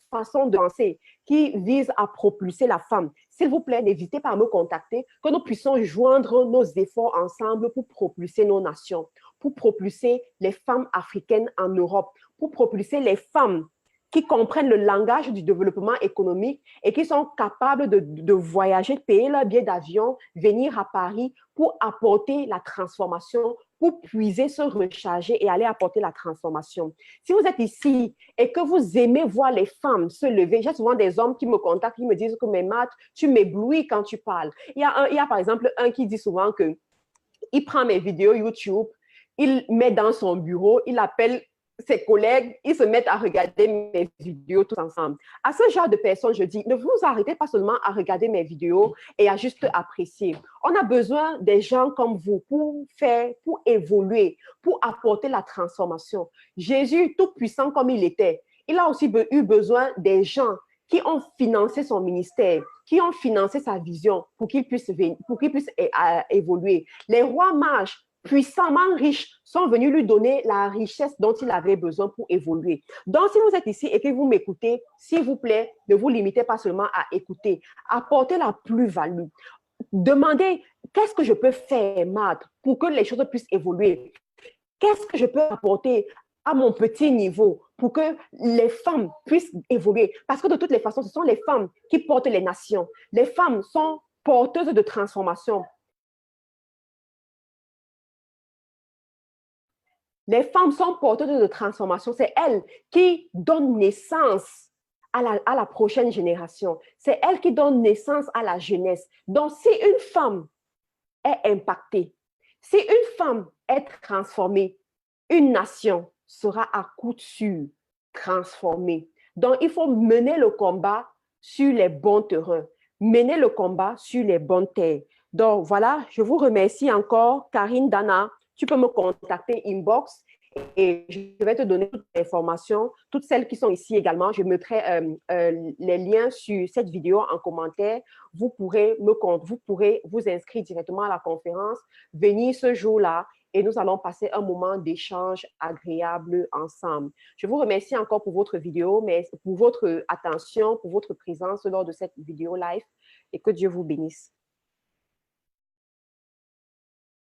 façon de penser qui vise à propulser la femme. S'il vous plaît, n'hésitez pas à me contacter, que nous puissions joindre nos efforts ensemble pour propulser nos nations, pour propulser les femmes africaines en Europe, pour propulser les femmes qui comprennent le langage du développement économique et qui sont capables de voyager, payer leur billet d'avion, venir à Paris pour apporter la transformation, pour puiser, se recharger et aller apporter la transformation. Si vous êtes ici et que vous aimez voir les femmes se lever, j'ai souvent des hommes qui me contactent, qui me disent que, mais Matt, tu m'éblouis quand tu parles. Il y a par exemple un qui dit souvent qu'il prend mes vidéos YouTube, il met dans son bureau, il appelle ses collègues, ils se mettent à regarder mes vidéos tous ensemble. À ce genre de personnes, je dis, ne vous arrêtez pas seulement à regarder mes vidéos et à juste apprécier. On a besoin des gens comme vous pour faire, pour évoluer, pour apporter la transformation. Jésus, tout puissant comme il était, il a aussi eu besoin des gens qui ont financé son ministère, qui ont financé sa vision pour qu'il puisse évoluer. Les rois mages puissamment riches sont venus lui donner la richesse dont il avait besoin pour évoluer. Donc, si vous êtes ici et que vous m'écoutez, s'il vous plaît, ne vous limitez pas seulement à écouter, apportez la plus-value. Demandez, qu'est-ce que je peux faire, Matt, pour que les choses puissent évoluer? Qu'est-ce que je peux apporter à mon petit niveau pour que les femmes puissent évoluer? Parce que de toutes les façons, ce sont les femmes qui portent les nations. Les femmes sont porteuses de transformation. Les femmes sont porteuses de transformation. C'est elles qui donnent naissance à la prochaine génération. C'est elles qui donnent naissance à la jeunesse. Donc, si une femme est impactée, si une femme est transformée, une nation sera à coup sûr transformée. Donc, il faut mener le combat sur les bons terrains, mener le combat sur les bonnes terres. Donc, voilà, je vous remercie encore, Karine Dana. Tu peux me contacter inbox et je vais te donner toutes les informations, toutes celles qui sont ici également. Je mettrai les liens sur cette vidéo en commentaire. Vous pourrez vous inscrire directement à la conférence, venir ce jour-là et nous allons passer un moment d'échange agréable ensemble. Je vous remercie encore pour votre vidéo, mais pour votre attention, pour votre présence lors de cette vidéo live et que Dieu vous bénisse.